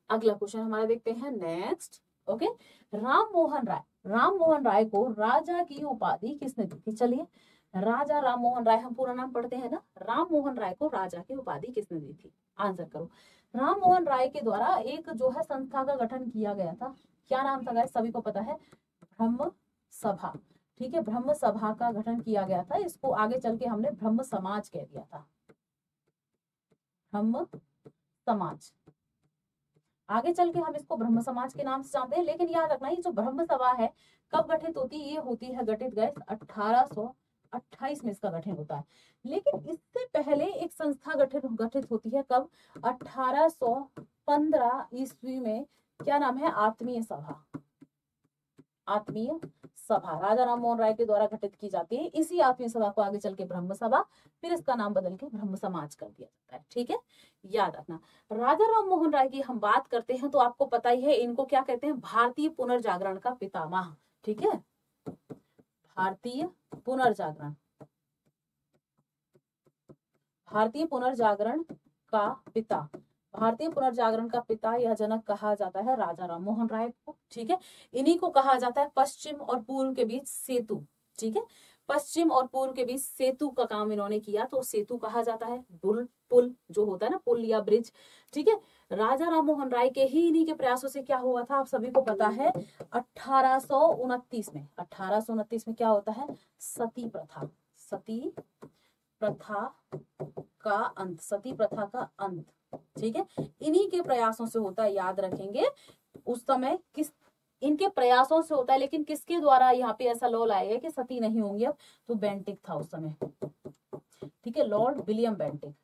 अगला क्वेश्चन हमारा देखते हैं नेक्स्ट। ओके, राम मोहन राय को राजा की उपाधि किसने दी थी। चलिए, राजा राम मोहन राय, हम पूरा नाम पढ़ते हैं ना, राम मोहन राय को राजा की उपाधि किसने दी थी, आंसर करो। राम मोहन राय के द्वारा एक जो है संस्था का गठन किया गया था, क्या नाम था गाइस, सभी को पता है, ब्रह्म सभा, ठीक है, ब्रह्म सभा का गठन किया गया था। इसको आगे चल के हमने ब्रह्म समाज कह दिया था, ब्रह्म समाज, आगे चल के हम इसको ब्रह्म समाज के नाम से जानते हैं। लेकिन याद रखना, ये जो ब्रह्म सभा है कब गठित होती है, ये होती है गठित गाइस 1828 में इसका गठन होता है। लेकिन इससे पहले एक संस्था गठित होती है, कब, 1815 ईस्वी में, क्या नाम है, आत्मीय सभा, आत्मीय सभा राजा राम मोहन राय के द्वारा गठित की जाती है। इसी आत्मीय सभा को आगे चल के ब्रह्म सभा, फिर इसका नाम बदल के ब्रह्म समाज कर दिया जाता है। ठीक है, याद रखना। राजा राम मोहन राय की हम बात करते हैं तो आपको पता ही है, इनको क्या कहते हैं, भारतीय पुनर्जागरण का पितामह। ठीक है, भारतीय पुनर्जागरण, भारतीय पुनर्जागरण का पिता, भारतीय पुनर्जागरण का पिता या जनक कहा जाता है राजा राम मोहन राय को। ठीक है, इन्हीं को कहा जाता है पश्चिम और पूर्व के बीच सेतु। ठीक है, पश्चिम और पूर्व के बीच सेतु का काम इन्होंने किया तो सेतु कहा जाता है। पुल जो होता है ना, पुल या ब्रिज। ठीक है, राजा राम मोहन राय के ही इन्हीं के प्रयासों से क्या हुआ था, आप सभी को पता है, 1829 में, 1829 में क्या होता है, सती प्रथा, सती प्रथा का अंत, सती प्रथा का अंत। ठीक है, इन्हीं के प्रयासों से होता है, याद रखेंगे। उस समय किस, इनके प्रयासों से होता है, लेकिन किसके द्वारा यहाँ पे ऐसा लॉ लाया गया कि सती नहीं होंगी अब, तो बेंटिक था उस समय। ठीक है, Lord William Bentinck,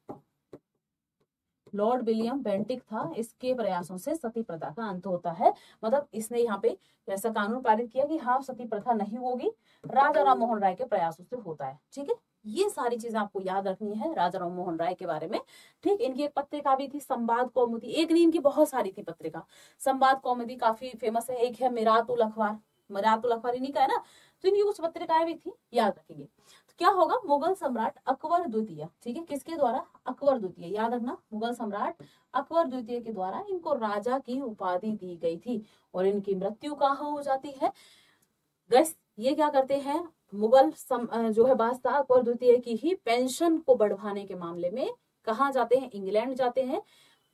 Lord William Bentinck था, इसके प्रयासों से सती प्रथा का अंत होता है। मतलब इसने यहाँ पे ऐसा कानून पारित किया कि हाँ सती प्रथा नहीं होगी, राजा राम मोहन राय के प्रयासों से होता है। ठीक है, ये सारी चीजें आपको याद रखनी है राजा राम मोहन राय के बारे में। ठीक, इनकी एक पत्रिका भी थी, संवाद कौमुदी, एक नहीं इनकी बहुत सारी थी पत्रिका। संवाद कौमुदी काफी फेमस है, एक है मिरातुल अखबार, मिरातुल अखबार इन्हीं का है ना, तो इनकी कुछ पत्रिकाएं भी थी, याद रखेंगे। तो क्या होगा, मुगल सम्राट अकबर द्वितीय। ठीक है, किसके द्वारा, अकबर द्वितीय, याद रखना, मुगल सम्राट अकबर द्वितीय के द्वारा इनको राजा की उपाधि दी गई थी। और इनकी मृत्यु कहाँ हो जाती है, गैस ये क्या करते हैं, मुगल जो है बादशाह अकबर द्वितीय की ही पेंशन को बढ़वाने के मामले में कहाँ जाते हैं, इंग्लैंड जाते हैं,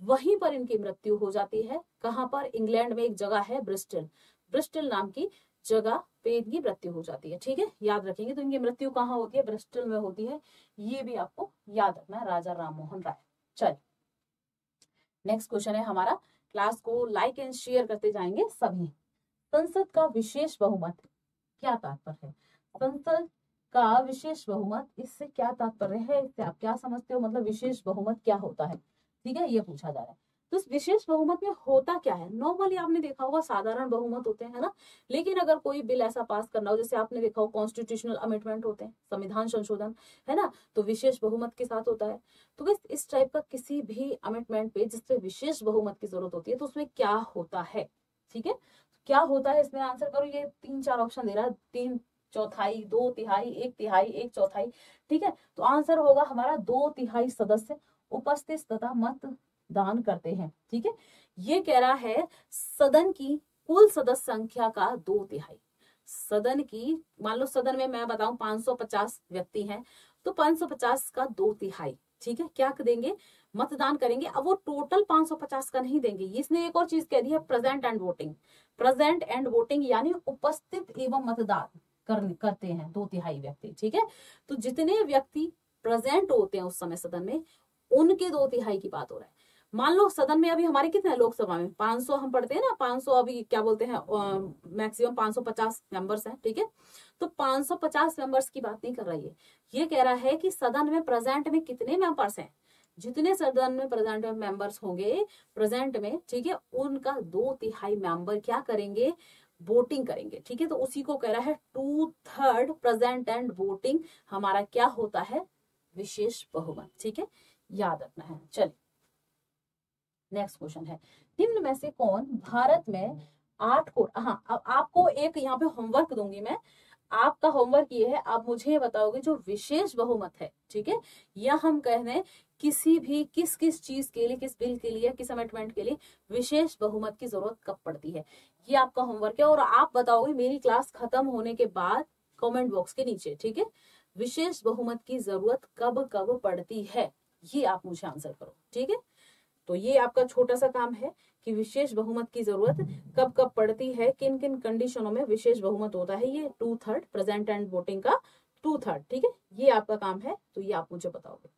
वहीं पर इनकी मृत्यु हो जाती है। कहाँ पर, इंग्लैंड में एक जगह है ब्रिस्टल, ब्रिस्टल नाम की जगह पे इनकी मृत्यु हो जाती है। ठीक है, याद रखेंगे। तो इनकी मृत्यु कहाँ होती है, ब्रिस्टल में होती है, ये भी आपको याद रखना है, राजा राम मोहन राय। चलिए नेक्स्ट क्वेश्चन है हमारा, क्लास को लाइक एंड शेयर करते जाएंगे सभी। संसद का विशेष बहुमत क्या तात्पर्य है, संसद का विशेष बहुमत, इससे क्या तात्पर्य है, इससे आप क्या समझते हो, मतलब विशेष बहुमत क्या होता है। ठीक है, ये पूछा जा रहा है। तो इस विशेष बहुमत में होता क्या है, नॉर्मली आपने देखा होगा साधारण बहुमत होते हैं ना, लेकिन अगर कोई बिल ऐसा पास करना हो, जैसे आपने देखा हो कॉन्स्टिट्यूशनल अमेंडमेंट होते हैं, संविधान संशोधन, है ना, तो विशेष बहुमत के साथ होता है। तो इस टाइप का किसी भी अमेंडमेंट पे जिसपे विशेष बहुमत की जरूरत होती है, तो उसमें क्या होता है। ठीक है, क्या होता है, इसमें आंसर करो। ये 3-4 ऑप्शन दे रहा है, 3/4, 2/3, 1/3, 1/4। ठीक है, तो आंसर होगा हमारा 2/3 सदस्य उपस्थित तथा मतदान करते हैं। ठीक है, ये कह रहा है सदन की कुल सदस्य संख्या का 2/3, सदन की, मान लो सदन में मैं बताऊं 550 व्यक्ति हैं, तो 550 का 2/3, ठीक है, क्या देंगे, मतदान करेंगे। अब वो टोटल 550 का नहीं देंगे, इसने एक और चीज कह दी है, present and voting, present and voting यानी उपस्थित एवं मतदान करते हैं 2/3 व्यक्ति। ठीक है, तो जितने व्यक्ति प्रेजेंट होते हैं उस समय सदन में, उनके 2/3 की बात हो रहा है। मान लो सदन में अभी हमारे कितने, लोकसभा में 500 हम पढ़ते हैं ना, 500 अभी क्या बोलते हैं, मैक्सिमम 550 मेंबर्स हैं। ठीक है, तो 550 मेंबर्स की बात नहीं कर रही है, ये कह रहा है कि सदन में प्रेजेंट में कितने मेंबर्स हैं, जितने सदन में प्रेजेंट में मेंबर्स होंगे प्रेजेंट में, ठीक है, उनका 2/3 मेंबर क्या करेंगे, वोटिंग करेंगे। ठीक है, तो उसी को कह रहा है 2/3 प्रेजेंट एंड वोटिंग हमारा क्या होता है, विशेष बहुमत। ठीक है, याद रखना है। चलिए नेक्स्ट क्वेश्चन है, निम्न में से कौन भारत में 8 को, हाँ अब आपको एक यहाँ पे होमवर्क दूंगी मैं, आपका होमवर्क ये है, आप मुझे बताओगे जो विशेष बहुमत है, ठीक है, या हम कह रहे हैं किसी भी किस किस चीज के लिए, किस बिल के लिए, किस अमेंडमेंट के लिए विशेष बहुमत की जरूरत कब पड़ती है, ये आपका होमवर्क है। और आप बताओगे मेरी क्लास खत्म होने के बाद कमेंट बॉक्स के नीचे, ठीक है, विशेष बहुमत की जरूरत कब कब पड़ती है, ये आप मुझे आंसर करो। ठीक है, तो ये आपका छोटा सा काम है कि विशेष बहुमत की जरूरत कब कब पड़ती है, किन किन कंडीशनों में विशेष बहुमत होता है, ये 2/3 प्रेजेंट एंड वोटिंग का 2/3। ठीक है, ये आपका काम है, तो ये आप मुझे बताओगे।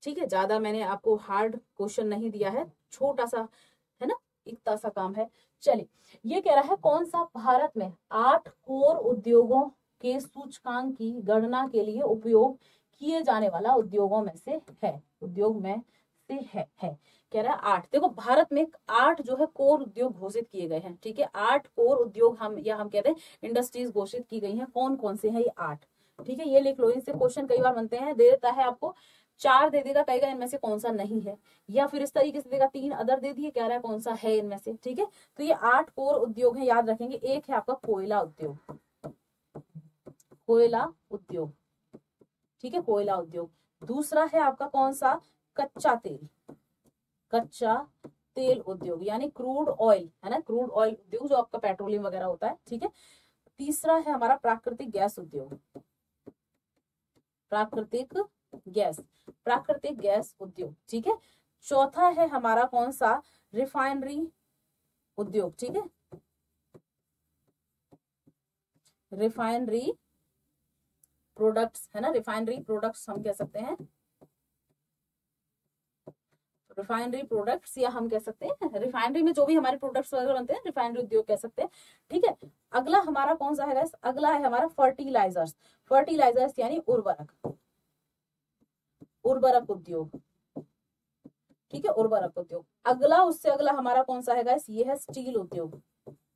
ठीक है, ज्यादा मैंने आपको हार्ड क्वेश्चन नहीं दिया है, छोटा सा है ना, इतना सा काम है। चलिए, ये कह रहा है कौन सा भारत में 8 कोर उद्योगों के सूचकांक की गणना के लिए उपयोग किए जाने वाला उद्योगों में से है, उद्योग में से है कह रहा है 8। देखो भारत में 8 जो है कोर उद्योग घोषित किए गए हैं, ठीक है। 8 कोर उद्योग हम कहते हैं इंडस्ट्रीज घोषित की गई हैं। कौन कौन से हैं ये 8, ठीक है। ये लिख लो, इनसे क्वेश्चन कई बार बनते हैं, दे देता है आपको 4 दे देगा, कहेगा इनमें से कौन सा नहीं है, या फिर इस तरीके से देगा 3 अदर दे दिए, कह रहा है कौन सा है इनमें से, ठीक है। तो ये 8 कोर उद्योग है, याद रखेंगे। एक है आपका कोयला उद्योग, कोयला उद्योग, ठीक है, कोयला उद्योग। दूसरा है आपका कौन सा, कच्चा तेल, कच्चा तेल उद्योग यानी क्रूड ऑयल, है ना, क्रूड ऑयल उद्योग जो आपका पेट्रोलियम वगैरह होता है, ठीक है। तीसरा है हमारा प्राकृतिक गैस उद्योग, प्राकृतिक गैस उद्योग, ठीक है। चौथा है हमारा कौन सा, रिफाइनरी उद्योग, ठीक है, रिफाइनरी प्रोडक्ट्स, है ना, रिफाइनरी प्रोडक्ट्स हम कह सकते हैं, रिफाइनरी प्रोडक्ट्स, या हम कह सकते हैं रिफाइनरी में जो भी हमारे प्रोडक्ट्स वगैरह बनते हैं रिफाइनरी उद्योग कह सकते हैं, ठीक है। अगला हमारा कौन सा है, अगला है हमारा फर्टिलाइजर्स, फर्टिलाइजर्स यानी उर्वरक, उर्वरक उद्योग, ठीक है, उर्वरक उद्योग। अगला, उससे अगला हमारा कौन सा है गाइस, ये है स्टील उद्योग,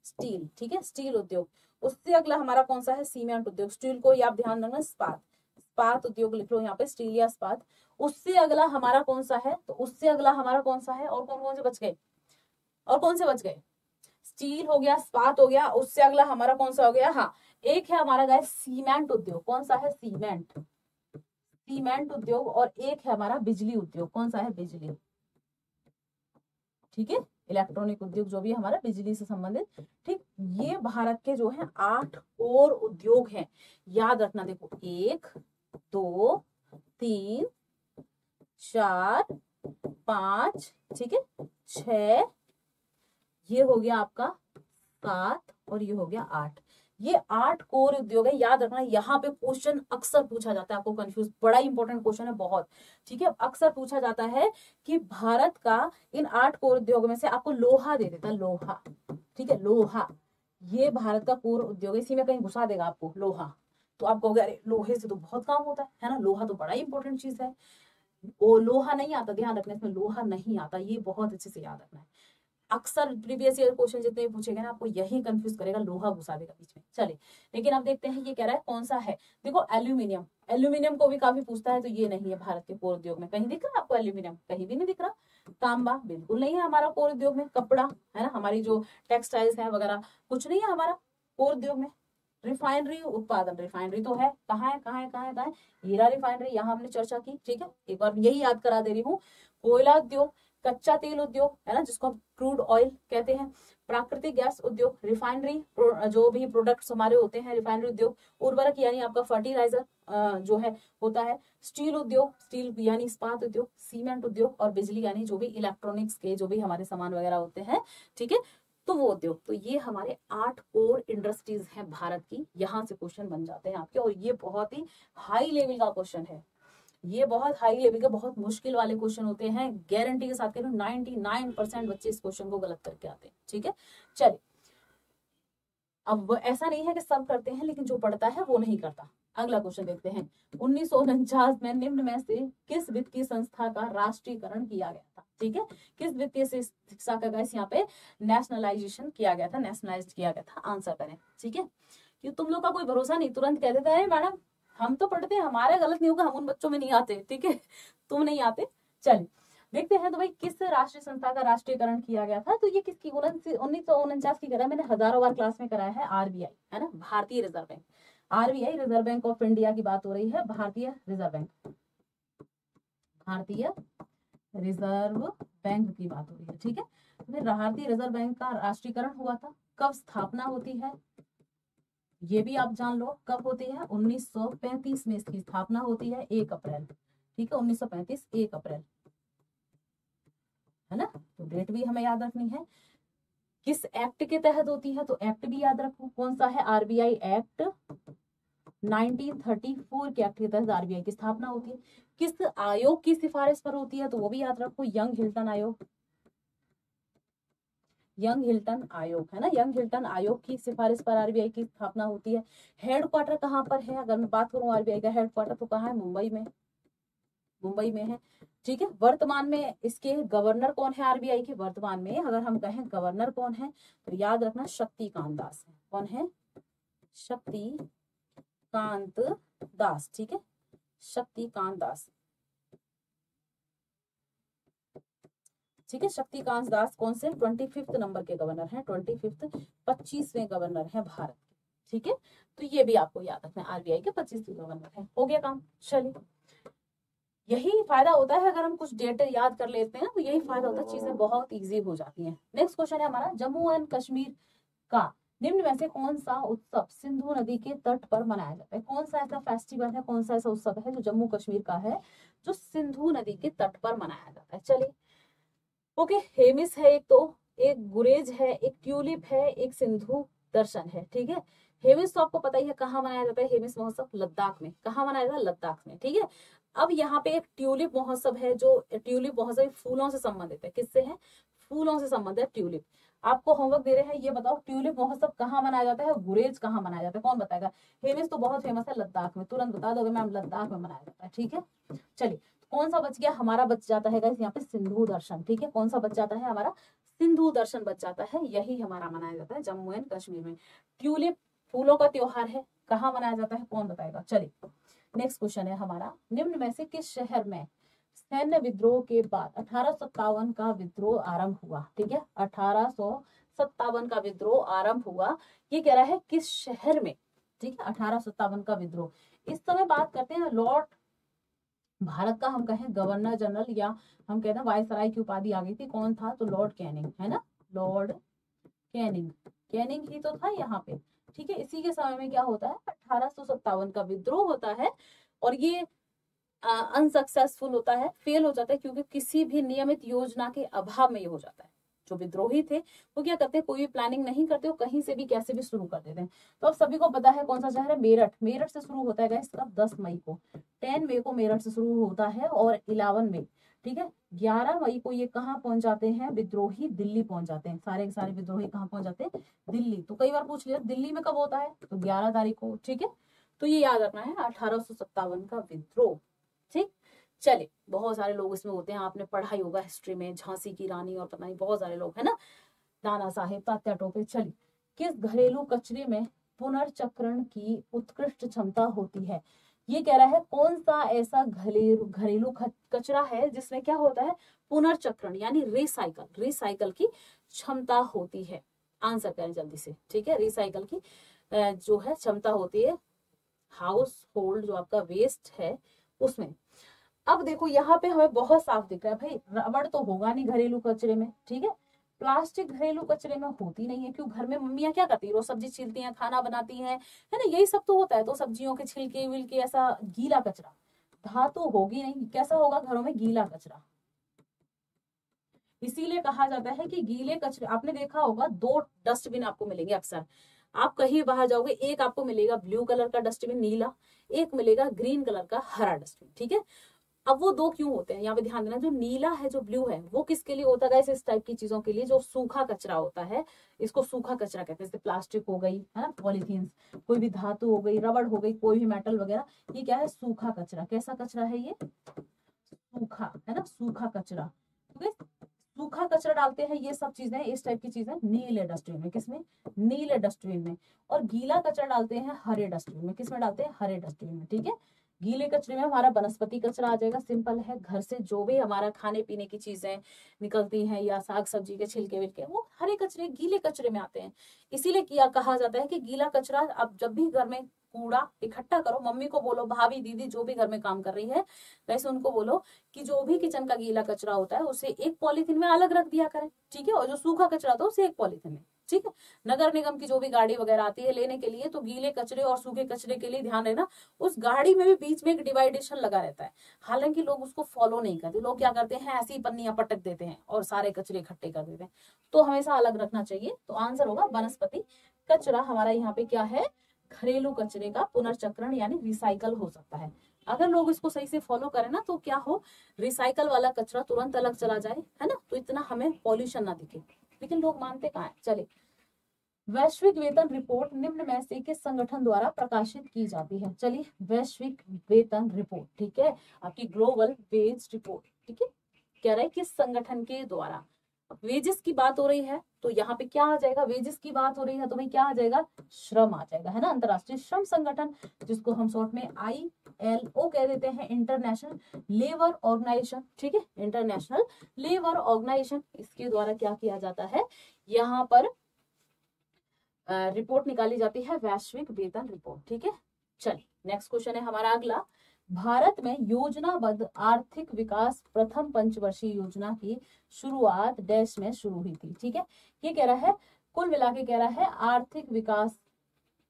स्टील, ठीक है, स्टील उद्योग। उससे अगला हमारा कौन सा है, सीमेंट उद्योग, स्टील को आप ध्यान रखना, इस्पात, इस्पात उद्योग लिख लो यहाँ पे, स्टील या इस्पात। उससे अगला हमारा कौन सा है, तो उससे अगला हमारा कौन सा है, और कौन कौन से बच गए, और कौन से बच गए, स्टील हो गया, इस्पात हो गया, उससे अगला हमारा कौन सा हो गया, हाँ एक है हमारा गाइस सीमेंट उद्योग, कौन सा है, सीमेंट, सीमेंट उद्योग। और एक है हमारा बिजली उद्योग, कौन सा है, बिजली, ठीक है, इलेक्ट्रॉनिक उद्योग जो भी हमारा बिजली से संबंधित, ठीक। ये भारत के जो है 8 और उद्योग हैं, याद रखना। देखो 1 2 3 4 5, ठीक है, 6, ये हो गया आपका 7 और ये हो गया 8। ये 8 कोर उद्योग है, याद रखना। यहाँ पे क्वेश्चन अक्सर पूछा जाता है, आपको कंफ्यूज, बड़ा इंपॉर्टेंट क्वेश्चन है बहुत, ठीक है। अक्सर पूछा जाता है कि भारत का इन 8 कोर उद्योग में से आपको लोहा दे देता है, लोहा, ठीक है, लोहा ये भारत का कोर उद्योग है, इसी में कहीं घुसा देगा आपको लोहा, तो आप कहोगे अरे लोहे से तो बहुत काम होता है ना, लोहा तो बड़ा इंपॉर्टेंट चीज है। वो लोहा नहीं आता, ध्यान रखना, इसमें लोहा नहीं आता, ये बहुत अच्छे से याद रखना है। अक्सर प्रीवियस ईयर क्वेश्चन जितने भी पूछेंगे ना, आपको यही कंफ्यूज करेगा, लोहा घुसा देगा बीच में। चलिए, लेकिन अब देखते हैं ये कह रहा है कौन सा है। देखो एल्यूमिनियम, एल्यूमिनियम को भी काफी पूछता है, तो ये नहीं है भारत के कोर उद्योग में। कहीं दिख रहा है आपको एल्यूमिनियम, कहीं भी नहीं दिख रहा। तांबा बिल्कुल नहीं है हमारा कोर उद्योग में। कपड़ा, है ना, हमारी जो टेक्सटाइल्स है वगैरह, कुछ नहीं है हमारा कोर उद्योग में। रिफाइनरी उत्पादन, रिफाइनरी तो है, कहाँ है, कहाँ है, कहाँ है, कहाँ है, हीरा रिफाइनरी, यहाँ हमने चर्चा की, ठीक है। एक बार यही याद करा दे रही हूँ। कोयला उद्योग, कच्चा तेल उद्योग, है ना, जिसको हम क्रूड ऑयल कहते हैं, प्राकृतिक गैस उद्योग, रिफाइनरी जो भी प्रोडक्ट्स हमारे होते हैं, रिफाइनरी उद्योग, उर्वरक यानी आपका फर्टिलाइजर जो है होता है, स्टील उद्योग, स्टील यानी इस्पात उद्योग, सीमेंट उद्योग, और बिजली यानी जो भी इलेक्ट्रॉनिक्स के जो भी हमारे सामान वगैरह होते हैं, ठीक है, तो वो उद्योग। तो ये हमारे 8 कोर इंडस्ट्रीज हैं भारत की, यहाँ से क्वेश्चन बन जाते हैं आपके, और ये बहुत ही हाई लेवल का क्वेश्चन है, ये बहुत हाई लेवल के बहुत मुश्किल वाले क्वेश्चन होते हैं। गारंटी के साथ कह रही हूँ 99% बच्चे इस क्वेश्चन को गलत करके आते हैं, ठीक है। चलिए, अब ऐसा नहीं है कि सब करते हैं, लेकिन जो पढ़ता है वो नहीं करता। अगला क्वेश्चन देखते हैं। 1949 में निम्न में से किस वित्तीय संस्था का राष्ट्रीयकरण किया गया था, ठीक है। किस वित्तीय शिक्षा का गाइस यहाँ पे नेशनलाइजेशन किया गया था, नेशनलाइज किया गया था, आंसर करें, ठीक है। कि तुम लोग का कोई भरोसा नहीं, तुरंत कह देता है मैडम हम तो पढ़ते हैं, हमारे गलत नहीं होगा, हम उन बच्चों में नहीं आते, ठीक है, तुम नहीं आते। चलिए देखते हैं, तो भाई किस राष्ट्रीय संस्था का राष्ट्रीयकरण किया गया था, तो ये किसकी 1949 की करा, मैंने हजारों बार क्लास में कराया है, आरबीआई, है ना, भारतीय reserve bank, RBI, reserve bank of India की बात हो रही है, भारतीय रिजर्व बैंक, भारतीय रिजर्व बैंक की बात हो रही है, ठीक है। तो फिर भारतीय रिजर्व बैंक का राष्ट्रीयकरण हुआ था, कब स्थापना होती है ये भी आप जान लो, कब होती है, 1935 में इसकी स्थापना होती है, 1 अप्रैल, ठीक है, 1935 1 अप्रैल, है ना। तो डेट भी हमें याद रखनी है। किस एक्ट के तहत होती है, तो एक्ट भी याद रखो, कौन सा है, आरबीआई एक्ट 1934 के एक्ट के तहत आरबीआई की स्थापना होती है। किस आयोग की सिफारिश पर होती है, तो वो भी याद रखो, यंग हिल्टन आयोग, यंग हिल्टन आयोग, है ना, यंग हिल्टन आयोग की सिफारिश पर आरबीआई की स्थापना होती है। हेडक्वार्टर कहाँ पर है, अगर मैं बात करूं आरबीआई का हेडक्वार्टर, तो कहाँ है, मुंबई में, मुंबई में है, ठीक है। वर्तमान में इसके गवर्नर कौन है आरबीआई के? वर्तमान में अगर हम कहें गवर्नर कौन है तो याद रखना शक्तिकांत दास है। कौन है? शक्तिकांत दास, ठीक है, शक्तिकांत दास, ठीक है। शक्तिकांत दास कौन से? 25 नंबर के गवर्नर हैं, 25, 25वें गवर्नर हैं भारत के, ठीक है। तो ये भी आपको याद रखना है, आरबीआई के 25वें गवर्नर है। हो गया काम। चलिए, यही फायदा होता है अगर हम कुछ डेट याद कर लेते हैं, तो यही फायदा होता है, चीजें बहुत इजी हो जाती हैं। नेक्स्ट क्वेश्चन है हमारा, जम्मू एंड कश्मीर का निम्न में से कौन सा उत्सव सिंधु नदी के तट पर मनाया जाता है? कौन सा ऐसा फेस्टिवल है, कौन सा ऐसा उत्सव है जो जम्मू कश्मीर का है, जो सिंधु नदी के तट पर मनाया जाता है? चलिए, ओके, हेमिस है एक, तो एक गुरेज है, एक ट्यूलिप है, एक सिंधु दर्शन है, ठीक है। हेमिस तो आपको पता ही है कहाँ मनाया जाता है, हेमिस महोत्सव लद्दाख में। कहाँ मनाया जाता है? लद्दाख में, ठीक है। अब यहाँ पे एक ट्यूलिप महोत्सव है, जो ट्यूलिप महोत्सव फूलों से संबंधित है। किससे है? फूलों से संबंधित ट्यूलिप। आपको होमवर्क दे रहे हैं, ये बताओ ट्यूलिप महोत्सव कहाँ मनाया जाता है, गुरेज कहाँ मनाया जाता है? कौन बताएगा? हेमिस तो बहुत फेमस है लद्दाख में, तुरंत बता दोगे मैम लद्दाख में मनाया जाता है, ठीक है। चलिए, कौन सा बच गया हमारा? बच जाता है यहाँ पे सिंधु दर्शन, ठीक है। कौन सा बच जाता है हमारा? सिंधु दर्शन बच जाता है, यही हमारा मनाया जाता है जम्मू एंड कश्मीर में। ट्यूलिप फूलों का त्योहार है, कहाँ मनाया जाता है? कौन बताएगा? चलिए, नेक्स्ट क्वेश्चन है हमारा, निम्न में से किस शहर में सैन्य विद्रोह के बाद 1857 का विद्रोह आरंभ हुआ? ठीक है, 1857 का विद्रोह आरंभ हुआ। ये कह रहा है किस शहर में, ठीक है, 1857 का विद्रोह। इस समय बात करते हैं लॉर्ड भारत का, हम कहें गवर्नर जनरल, या हम कहते हैं वायसराय की उपाधि आ गई थी। कौन था? तो लॉर्ड कैनिंग, है ना, लॉर्ड कैनिंग, कैनिंग ही तो था यहाँ पे, ठीक है। इसी के समय में क्या होता है, 1857 का विद्रोह होता है, और ये अनसक्सेसफुल होता है, फेल हो जाता है, क्योंकि किसी भी नियमित योजना के अभाव में ये हो जाता है। जो विद्रोही थे वो क्या करते हैं, कोई भी प्लानिंग नहीं करते, वो कहीं से भी कैसे भी शुरू कर देते हैं। तो अब सभी को पता है कौन सा शहर है, मेरठ। मेरठ से शुरू होता है गाइस, कब? 10 मई को, 10 मई को मेरठ से शुरू होता है, और 11 मई, ठीक है, 11 मई को ये कहाँ पहुंच जाते हैं विद्रोही? दिल्ली पहुंच जाते हैं। सारे के सारे विद्रोही कहाँ पहुंच जाते हैं? दिल्ली। तो कई बार पूछ लिया दिल्ली में कब होता है, तो 11 तारीख को, ठीक है। तो ये याद रखना है 1857 का विद्रोह, ठीक। चलिए, बहुत सारे लोग इसमें होते हैं, आपने पढ़ा ही होगा हिस्ट्री में, झांसी की रानी और पता नहीं बहुत सारे लोग, है ना, नाना साहेब, तात्या टोपे। चलिए, किस घरेलू कचरे में पुनर्चक्रण की उत्कृष्ट क्षमता होती है? ये कह रहा है कौन सा ऐसा घरेलू कचरा है जिसमें क्या होता है, पुनर्चक्रण यानी रिसाइकल, रिसाइकल की क्षमता होती है। आंसर करें जल्दी से, ठीक है। रिसाइकल की जो है क्षमता होती है हाउस होल्ड, जो आपका वेस्ट है उसमें। अब देखो यहाँ पे हमें बहुत साफ दिख रहा है भाई, रबड़ तो होगा नहीं घरेलू कचरे में, ठीक है। प्लास्टिक घरेलू कचरे में होती नहीं है, क्यों? घर में मम्मियाँ क्या करती है, रोज सब्जी छीलती हैं, खाना बनाती हैं, है ना, यही सब तो होता है। तो सब्जियों के छिलके विलके, ऐसा गीला कचरा, धातु होगी नहीं, कैसा होगा घरों में? गीला कचरा। इसीलिए कहा जाता है कि गीले कचरे, आपने देखा होगा 2 डस्टबिन आपको मिलेंगे अक्सर, आप कहीं बाहर जाओगे, एक आपको मिलेगा ब्लू कलर का डस्टबिन नीला, एक मिलेगा ग्रीन कलर का हरा डस्टबिन, ठीक है। अब वो 2 क्यों होते हैं, यहाँ पे ध्यान देना, जो नीला है, जो ब्लू है, वो किसके लिए होता है? इस टाइप की चीजों के लिए, जो सूखा कचरा होता है, इसको सूखा कचरा कहते हैं। जैसे प्लास्टिक हो गई, है ना, पॉलीथीन, कोई भी धातु हो गई, रबड़ हो गई, कोई भी मेटल वगैरह, ये क्या है? सूखा कचरा। कैसा कचरा है ये? सूखा, है ना, सूखा कचरा। तो सूखा कचरा डालते हैं, ये सब चीजें, इस टाइप की चीजें नीले डस्टबिन में। किसमें? नीले डस्टबिन में। और गीला कचरा डालते हैं हरे डस्टबिन में। किसमें डालते हैं? हरे डस्टबिन में, ठीक है। गीले कचरे में हमारा वनस्पति कचरा आ जाएगा, सिंपल है। घर से जो भी हमारा खाने पीने की चीजें निकलती हैं, या साग सब्जी के छिलके विलके, वो हरे कचरे, गीले कचरे में आते हैं। इसीलिए किया कहा जाता है कि गीला कचरा, अब जब भी घर में कूड़ा इकट्ठा करो, मम्मी को बोलो, भाभी, दीदी, जो भी घर में काम कर रही है, वैसे उनको बोलो कि जो भी किचन का गीला कचरा होता है उसे एक पॉलीथीन में अलग रख दिया करें, ठीक है। और जो सूखा कचरा होता है उसे एक पॉलीथीन में, ठीक है। नगर निगम की जो भी गाड़ी वगैरह आती है लेने के लिए, तो गीले कचरे और सूखे कचरे के लिए ध्यान देना, उस गाड़ी में भी बीच में एक डिवाइडेशन लगा रहता है। हालांकि लोग उसको फॉलो नहीं करते, लोग क्या करते हैं, ऐसी पन्नियां पटक देते हैं और सारे कचरे इकट्ठे कर देते हैं। तो हमेशा अलग रखना चाहिए। तो आंसर होगा वनस्पति कचरा। हमारा यहाँ पे क्या है, घरेलू कचरे का पुनर्चक्रण यानी रिसाइकल हो सकता है। अगर लोग इसको सही से फॉलो करें ना, तो क्या हो, रिसाइकल वाला कचरा तुरंत अलग चला जाए, है ना, तो इतना हमें पॉल्यूशन ना दिखे। लेकिन लोग मानते कहाँ है। चले, वैश्विक वेतन रिपोर्ट निम्न में से किस संगठन द्वारा प्रकाशित की जाती है? चलिए, वैश्विक वेतन रिपोर्ट, ठीक है, आपकी ग्लोबल वेज रिपोर्ट, ठीक है, कह रहा है किस संगठन के द्वारा। वेजेस की बात हो रही है तो यहाँ पे क्या आ जाएगा, वेजेस की बात हो रही है तो भाई क्या आ जाएगा, श्रम आ जाएगा, है ना, अंतरराष्ट्रीय श्रम संगठन, जिसको हम शॉर्ट में ILO कह देते हैं, इंटरनेशनल लेबर ऑर्गेनाइजेशन, ठीक है, इंटरनेशनल लेबर ऑर्गेनाइजेशन, इसके द्वारा क्या किया जाता है, यहाँ पर रिपोर्ट निकाली जाती है, वैश्विक वेतन रिपोर्ट, ठीक है। चलिए, नेक्स्ट क्वेश्चन है हमारा अगला, भारत में योजनाबद्ध आर्थिक विकास प्रथम पंचवर्षीय योजना की शुरुआत डैश में शुरू हुई थी, ठीक है, ये कह रहा है, कुल मिला के कह रहा है आर्थिक विकास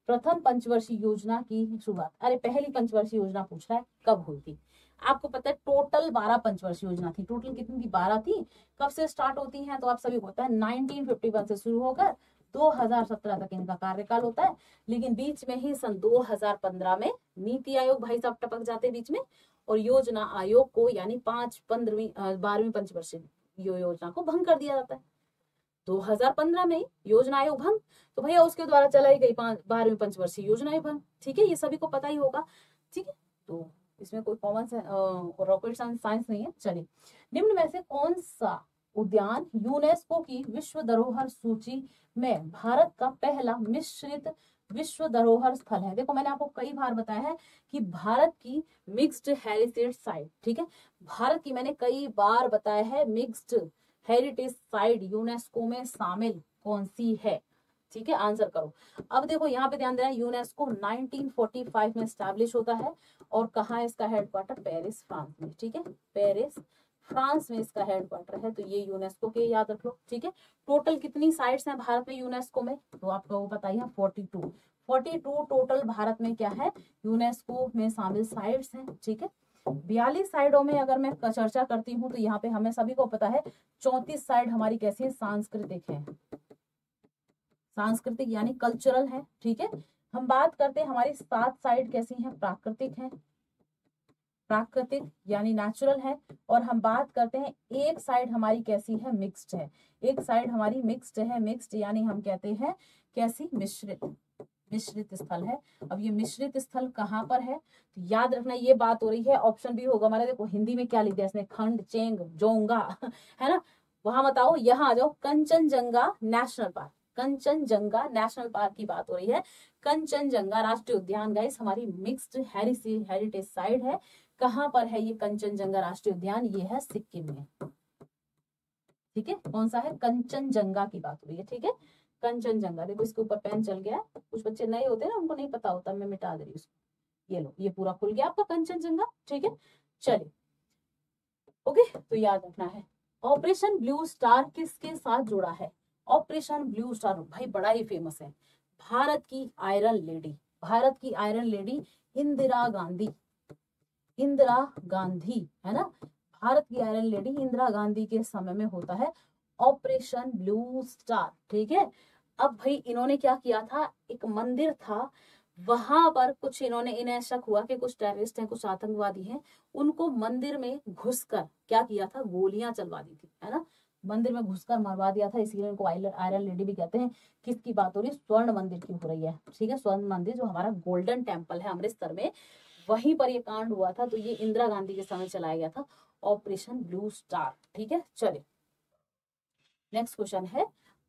प्रथम पंचवर्षीय योजना की शुरुआत, अरे पहली पंचवर्षीय योजना पूछ रहा है कब हुई थी। आपको पता है टोटल 12 पंचवर्षीय योजना थी, टोटल कितनी थी, 12 थी। कब से स्टार्ट होती हैं तो आप सभी को पता है 1951 से शुरू होकर 2017 तक इनका कार्यकाल होता है, लेकिन बीच में ही सन 2015 में नीति आयोग भाई साहब टपक जाते हैं बीच में, और योजना आयोग को यानी 12वीं पंचवर्षीय योजना को भंग कर दिया जाता है। 2015 में ही योजना आयोग भंग, तो भैया उसके द्वारा चलाई गई 12वीं पंचवर्षीय योजना भंग, ठीक है, ये सभी को पता ही होगा, ठीक है, तो इसमें कोई कॉमन रॉकेट साइंस नहीं है। चलिए, निम्न में से कौन सा उद्यान यूनेस्को की विश्व धरोहर सूची में भारत का पहला मिश्रित विश्व धरोहर स्थल है? देखो, मैंने आपको कई बार बताया है कि भारत की मिक्स्ड हेरिटेज साइट, ठीक है, भारत की मैंने कई बार बताया है मिक्स्ड हेरिटेज साइट यूनेस्को में शामिल कौन सी है, ठीक है, आंसर करो। अब देखो यहाँ पे ध्यान देना, यूनेस्को 1945 में स्टैब्लिश होता है, और कहाँ है इसका हेडक्वार्टर, पेरिस फ्रांस में, ठीक है, पेरिस फ्रांस में इसका हेडक्वार्टर है, तो ये यूनेस्को के याद रख लो, ठीक है। टोटल कितनी साइट्स हैं भारत में यूनेस्को में, तो आपको वो बताइए, 42 टोटल भारत में क्या है, यूनेस्को में शामिल साइट्स हैं, ठीक है। 42 साइडों में अगर मैं चर्चा करती हूँ तो यहाँ पे हमें सभी को पता है 34 साइड हमारी कैसी है, सांस्कृतिक है, सांस्कृतिक यानी कल्चरल है, ठीक है। हम बात करते हैं हमारी 7 साइड कैसी हैं, प्राकृतिक है, प्राकृतिक यानी नेचुरल है, और हम बात करते हैं एक साइड हमारी कैसी है, मिक्स्ड है, एक साइड हमारी मिक्स्ड है, मिक्स्ड यानी हम कहते हैं कैसी, मिश्रित, मिश्रित स्थल है। अब ये मिश्रित स्थल कहाँ पर है, तो याद रखना ये बात हो रही है, ऑप्शन भी होगा हमारा, देखो हिंदी में क्या लिख दिया इसने, खंड चेंग जोंगा है ना, वहां बताओ, यहाँ आ जाओ, Kanchenjunga national park, Kanchenjunga national park की बात हो रही है, कंचनजंगा राष्ट्रीय उद्यान गाइस हमारी मिक्स्ड हेरिटेज साइट है। कहाँ पर है ये कंचनजंगा राष्ट्रीय उद्यान, ये है सिक्किम में, ठीक है, कौन सा है, कंचनजंगा की बात हो रही है, ठीक है, कंचनजंगा। देखो इसके ऊपर पेन चल गया है, कुछ बच्चे नए होते हैं ना, उनको नहीं पता होता, मैं मिटा दे रही हूँ उसको, ये लो, ये पूरा खुल गया आपका कंचनजंगा, ठीक है। चलिए, ओके, तो याद रखना है, ऑपरेशन ब्लू स्टार किसके साथ जुड़ा है, ऑपरेशन ब्लू स्टार भाई बड़ा ही फेमस है, भारत की आयरन लेडी, भारत की आयरन लेडी इंदिरा गांधी, इंदिरा गांधी, है ना, भारत की आयरन लेडी इंदिरा गांधी के समय में होता है ऑपरेशन ब्लू स्टार, ठीक है। अब भाई इन्होंने क्या किया था, एक मंदिर था वहां पर, कुछ इन्होंने, इन्हें शक हुआ कि कुछ टेररिस्ट हैं, कुछ आतंकवादी हैं, उनको मंदिर में घुसकर क्या किया था, गोलियां चलवा दी थी, है ना, मंदिर में घुसकर मरवा दिया था, इसीलिए इनको आयरन लेडी भी कहते हैं। किसकी बात हो रही है, स्वर्ण मंदिर की हो रही है, ठीक है, स्वर्ण मंदिर जो हमारा गोल्डन टेम्पल है अमृतसर में, वहीं पर ये कांड हुआ था, तो ये इंदिरा गांधी के समय चलाया गया था ऑपरेशन ब्लू स्टार, ठीक है। चलिए, नेक्स्ट क्वेश्चन है,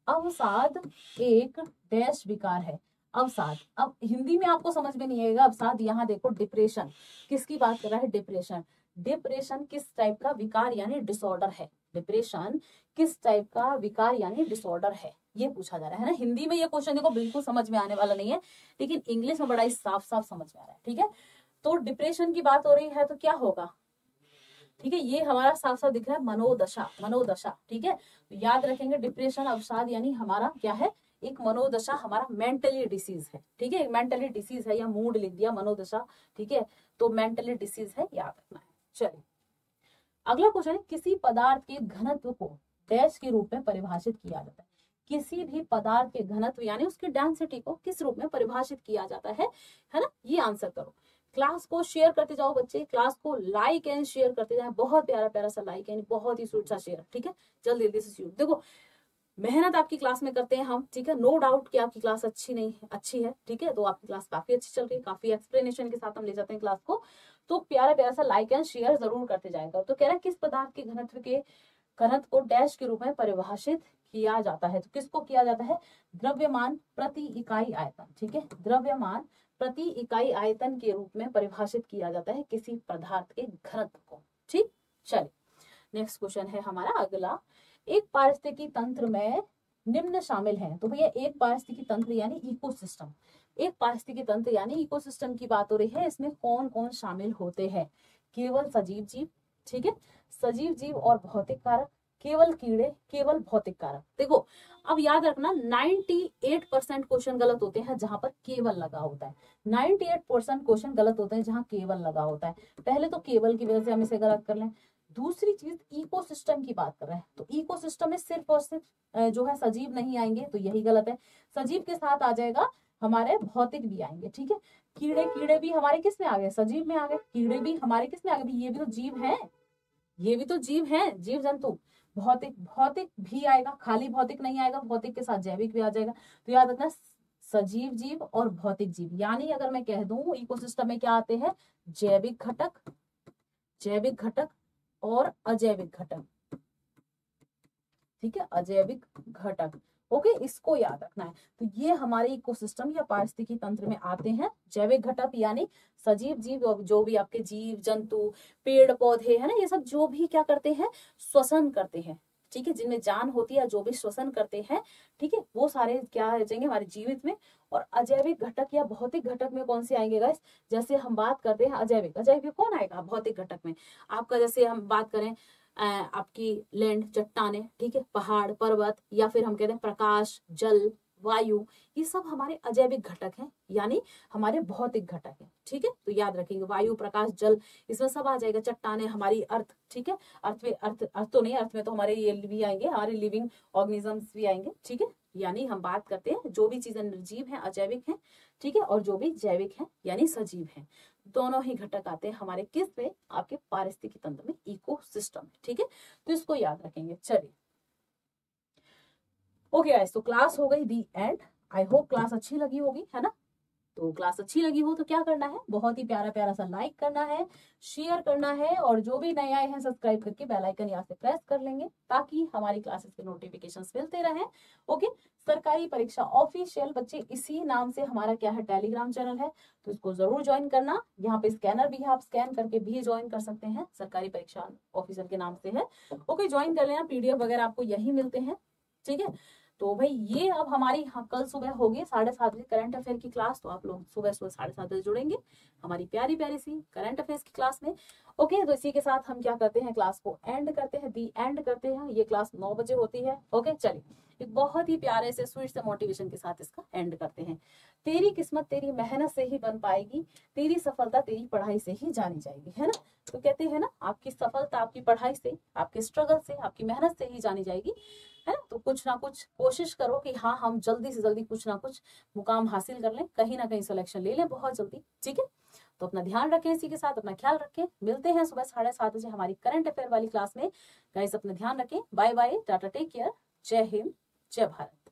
अवसाद एक डैश विकार है, अवसाद, अब हिंदी में आपको समझ में नहीं आएगा अवसाद, यहाँ देखो डिप्रेशन, किसकी बात कर रहा है, डिप्रेशन, डिप्रेशन किस टाइप का विकार यानी डिसऑर्डर है, डिप्रेशन किस टाइप का विकार यानी डिसऑर्डर है, ये पूछा जा रहा है ना। हिंदी में ये क्वेश्चन देखो बिल्कुल समझ में आने वाला नहीं है, लेकिन इंग्लिश में बड़ा ही साफ साफ समझ में आ रहा है, ठीक है। तो डिप्रेशन की बात हो रही है तो क्या होगा, ठीक है, ये हमारा साफ साफ दिख रहा है, मनोदशा, मनोदशा, ठीक है, तो याद रखेंगे डिप्रेशन अवसाद यानी हमारा क्या है, एक मनोदशा, हमारा मेंटली डिसीज है, ठीक है, मेंटली डिसीज है, या मूड लिख दिया, मनोदशा, ठीक है, तो मेंटली डिसीज है, याद रखना है। चलिए, अगला क्वेश्चन है, किसी पदार्थ के घनत्व को डैश के रूप में परिभाषित किया जाता है, किसी भी पदार्थ के घनत्व यानी उसकी डेंसिटी को किस रूप में परिभाषित किया जाता है ना, ये आंसर करो। क्लास को शेयर करते जाओ बच्चे, क्लास को लाइक एंड शेयर करते जाए, बहुत प्यारा प्यारा सा लाइक एंड बहुत ही स्वीट सा शेयर, ठीक है, जल्दी जल्दी से शेयर। देखो मेहनत आपकी क्लास में करते हैं हम, ठीक है। नो डाउट कि आपकी क्लास अच्छी है, ठीक है। तो आपकी क्लास काफी अच्छी चल रही है, काफी एक्सप्लेनेशन के साथ हम ले जाते हैं क्लास को। तो प्यारा प्यारा सा लाइक एंड शेयर जरूर करते जाएगा। तो कह रहा है किस पदार्थ के घनत्व को डैश के रूप में परिभाषित किया जाता है। तो किसको किया जाता है? द्रव्यमान प्रति इकाई आयतन, ठीक है। द्रव्यमान प्रति इकाई आयतन के रूप में परिभाषित किया जाता है किसी पदार्थ के घनत्व को, ठीक। चलिए नेक्स्ट क्वेश्चन है हमारा अगला। एक पारिस्थितिकी तंत्र में निम्न शामिल है। तो भैया एक पारिस्थितिकी तंत्र यानी इकोसिस्टम, एक पारिस्थितिकी तंत्र यानी इकोसिस्टम की बात हो रही है। इसमें कौन कौन शामिल होते हैं? केवल सजीव जीव, ठीक है, सजीव जीव और भौतिक कारक, केवल कीड़े, केवल भौतिक कारक। देखो अब याद रखना 98% क्वेश्चन गलत होते हैं जहां पर केवल लगा होता है। 98% क्वेश्चन गलत होते हैं जहां केवल लगा होता है। पहले तो केवल की वजह से हम इसे गलत कर लें। दूसरी चीज इकोसिस्टम की बात कर रहे हैं, तो इकोसिस्टम में सिर्फ और सिर्फ जो है सजीव नहीं आएंगे, तो यही गलत है। सजीव के साथ आ जाएगा हमारे भौतिक भी आएंगे, ठीक है। कीड़े भी हमारे किस में आ गए? सजीव में आ गए। कीड़े भी हमारे किस में आ गए? ये भी तो जीव है, ये भी तो जीव है, जीव जंतु। भौतिक भी आएगा, खाली भौतिक नहीं आएगा, भौतिक के साथ जैविक भी आ जाएगा। तो याद रखना सजीव जीव और भौतिक जीव। यानी अगर मैं कह दूं इकोसिस्टम में क्या आते हैं? जैविक घटक और अजैविक घटक, ठीक है, अजैविक घटक। ओके, इसको याद रखना है। तो ये हमारे इकोसिस्टम या पारिस्थितिकी तंत्र में आते हैं। जैविक घटक यानी सजीव जीव, जो भी आपके जीव जंतु पेड़ पौधे है ना, ये सब जो भी क्या करते हैं? श्वसन करते हैं, ठीक है, जिनमें जान होती है, जो भी श्वसन करते हैं, ठीक है, वो सारे क्या आ जाएंगे हमारे जीवित में। और अजैविक घटक या भौतिक घटक में कौन से आएंगे गाइस? जैसे हम बात करते हैं अजैविक कौन आएगा भौतिक घटक में? आपका जैसे हम बात करें आपकी लैंड, चट्टाने, ठीक है, पहाड़ पर्वत, या फिर हम कहते हैं प्रकाश, जल, वायु, ये सब हमारे अजैविक घटक हैं, यानी हमारे भौतिक घटक हैं, ठीक है। तो याद रखेंगे वायु, प्रकाश, जल, इसमें सब आ जाएगा। चट्टाने हमारी अर्थ, ठीक है, अर्थ तो नहीं, अर्थ में तो हमारे ये भी आएंगे, हमारे लिविंग ऑर्गेनिजम्स भी आएंगे, ठीक है। यानी हम बात करते हैं जो भी चीजें निर्जीव हैं, अजैविक हैं, ठीक है, और जो भी जैविक हैं यानी सजीव हैं, दोनों ही घटक आते हैं हमारे किस में? आपके पारिस्थितिकी तंत्र में, इकोसिस्टम में, ठीक है। तो इसको याद रखेंगे। चलिए ओके गाइस, तो क्लास हो गई दी एंड। आई होप क्लास अच्छी लगी होगी, है ना। तो क्लास अच्छी लगी हो तो क्या करना है? बहुत ही प्यारा प्यारा सा लाइक करना है, शेयर करना है, और जो भी नए आए हैं सब्सक्राइब करके बेल आइकन यहाँ से प्रेस कर लेंगे ताकि हमारी क्लासेस के नोटिफिकेशंस मिलते रहें। ओके, सरकारी परीक्षा ऑफिशियल बच्चे, इसी नाम से हमारा क्या है? टेलीग्राम चैनल है, तो इसको जरूर ज्वाइन करना। यहाँ पे स्कैनर भी है, आप स्कैन करके भी ज्वाइन कर सकते हैं, सरकारी परीक्षा ऑफिशियल के नाम से है। ओके, ज्वाइन कर लेना, PDF वगैरह आपको यही मिलते हैं, ठीक है। तो भाई ये अब हमारी कल सुबह होगी 7:30 बजे करंट अफेयर की क्लास। तो आप लोग सुबह 7:30 बजे जुड़ेंगे हमारी प्यारी प्यारी सी करंट अफेयर्स की क्लास में। ओके, तो इसी के साथ हम क्या करते हैं? क्लास को एंड करते हैं, दी एंड करते हैं। ये क्लास 9 बजे होती है। ओके, चलिए एक बहुत ही प्यारे से स्वीट से मोटिवेशन के साथ इसका एंड करते हैं। तेरी किस्मत तेरी मेहनत से ही बन पाएगी, तेरी सफलता तेरी पढ़ाई से ही जानी जाएगी, है ना। तो कहते हैं ना, आपकी सफलता आपकी पढ़ाई से, आपके स्ट्रगल से, आपकी मेहनत से ही जानी जाएगी, है ना। तो कुछ ना कुछ कोशिश करो कि हाँ हम जल्दी से जल्दी कुछ ना कुछ मुकाम हासिल कर लें, कहीं ना कहीं सिलेक्शन ले लें बहुत जल्दी, ठीक है। तो अपना ध्यान रखें, इसी के साथ अपना ख्याल रखें। मिलते हैं सुबह 7:30 बजे हमारी करंट अफेयर वाली क्लास में। गाइस अपना ध्यान रखें। Bye bye, tata, take care, जय हिंद, जय भारत।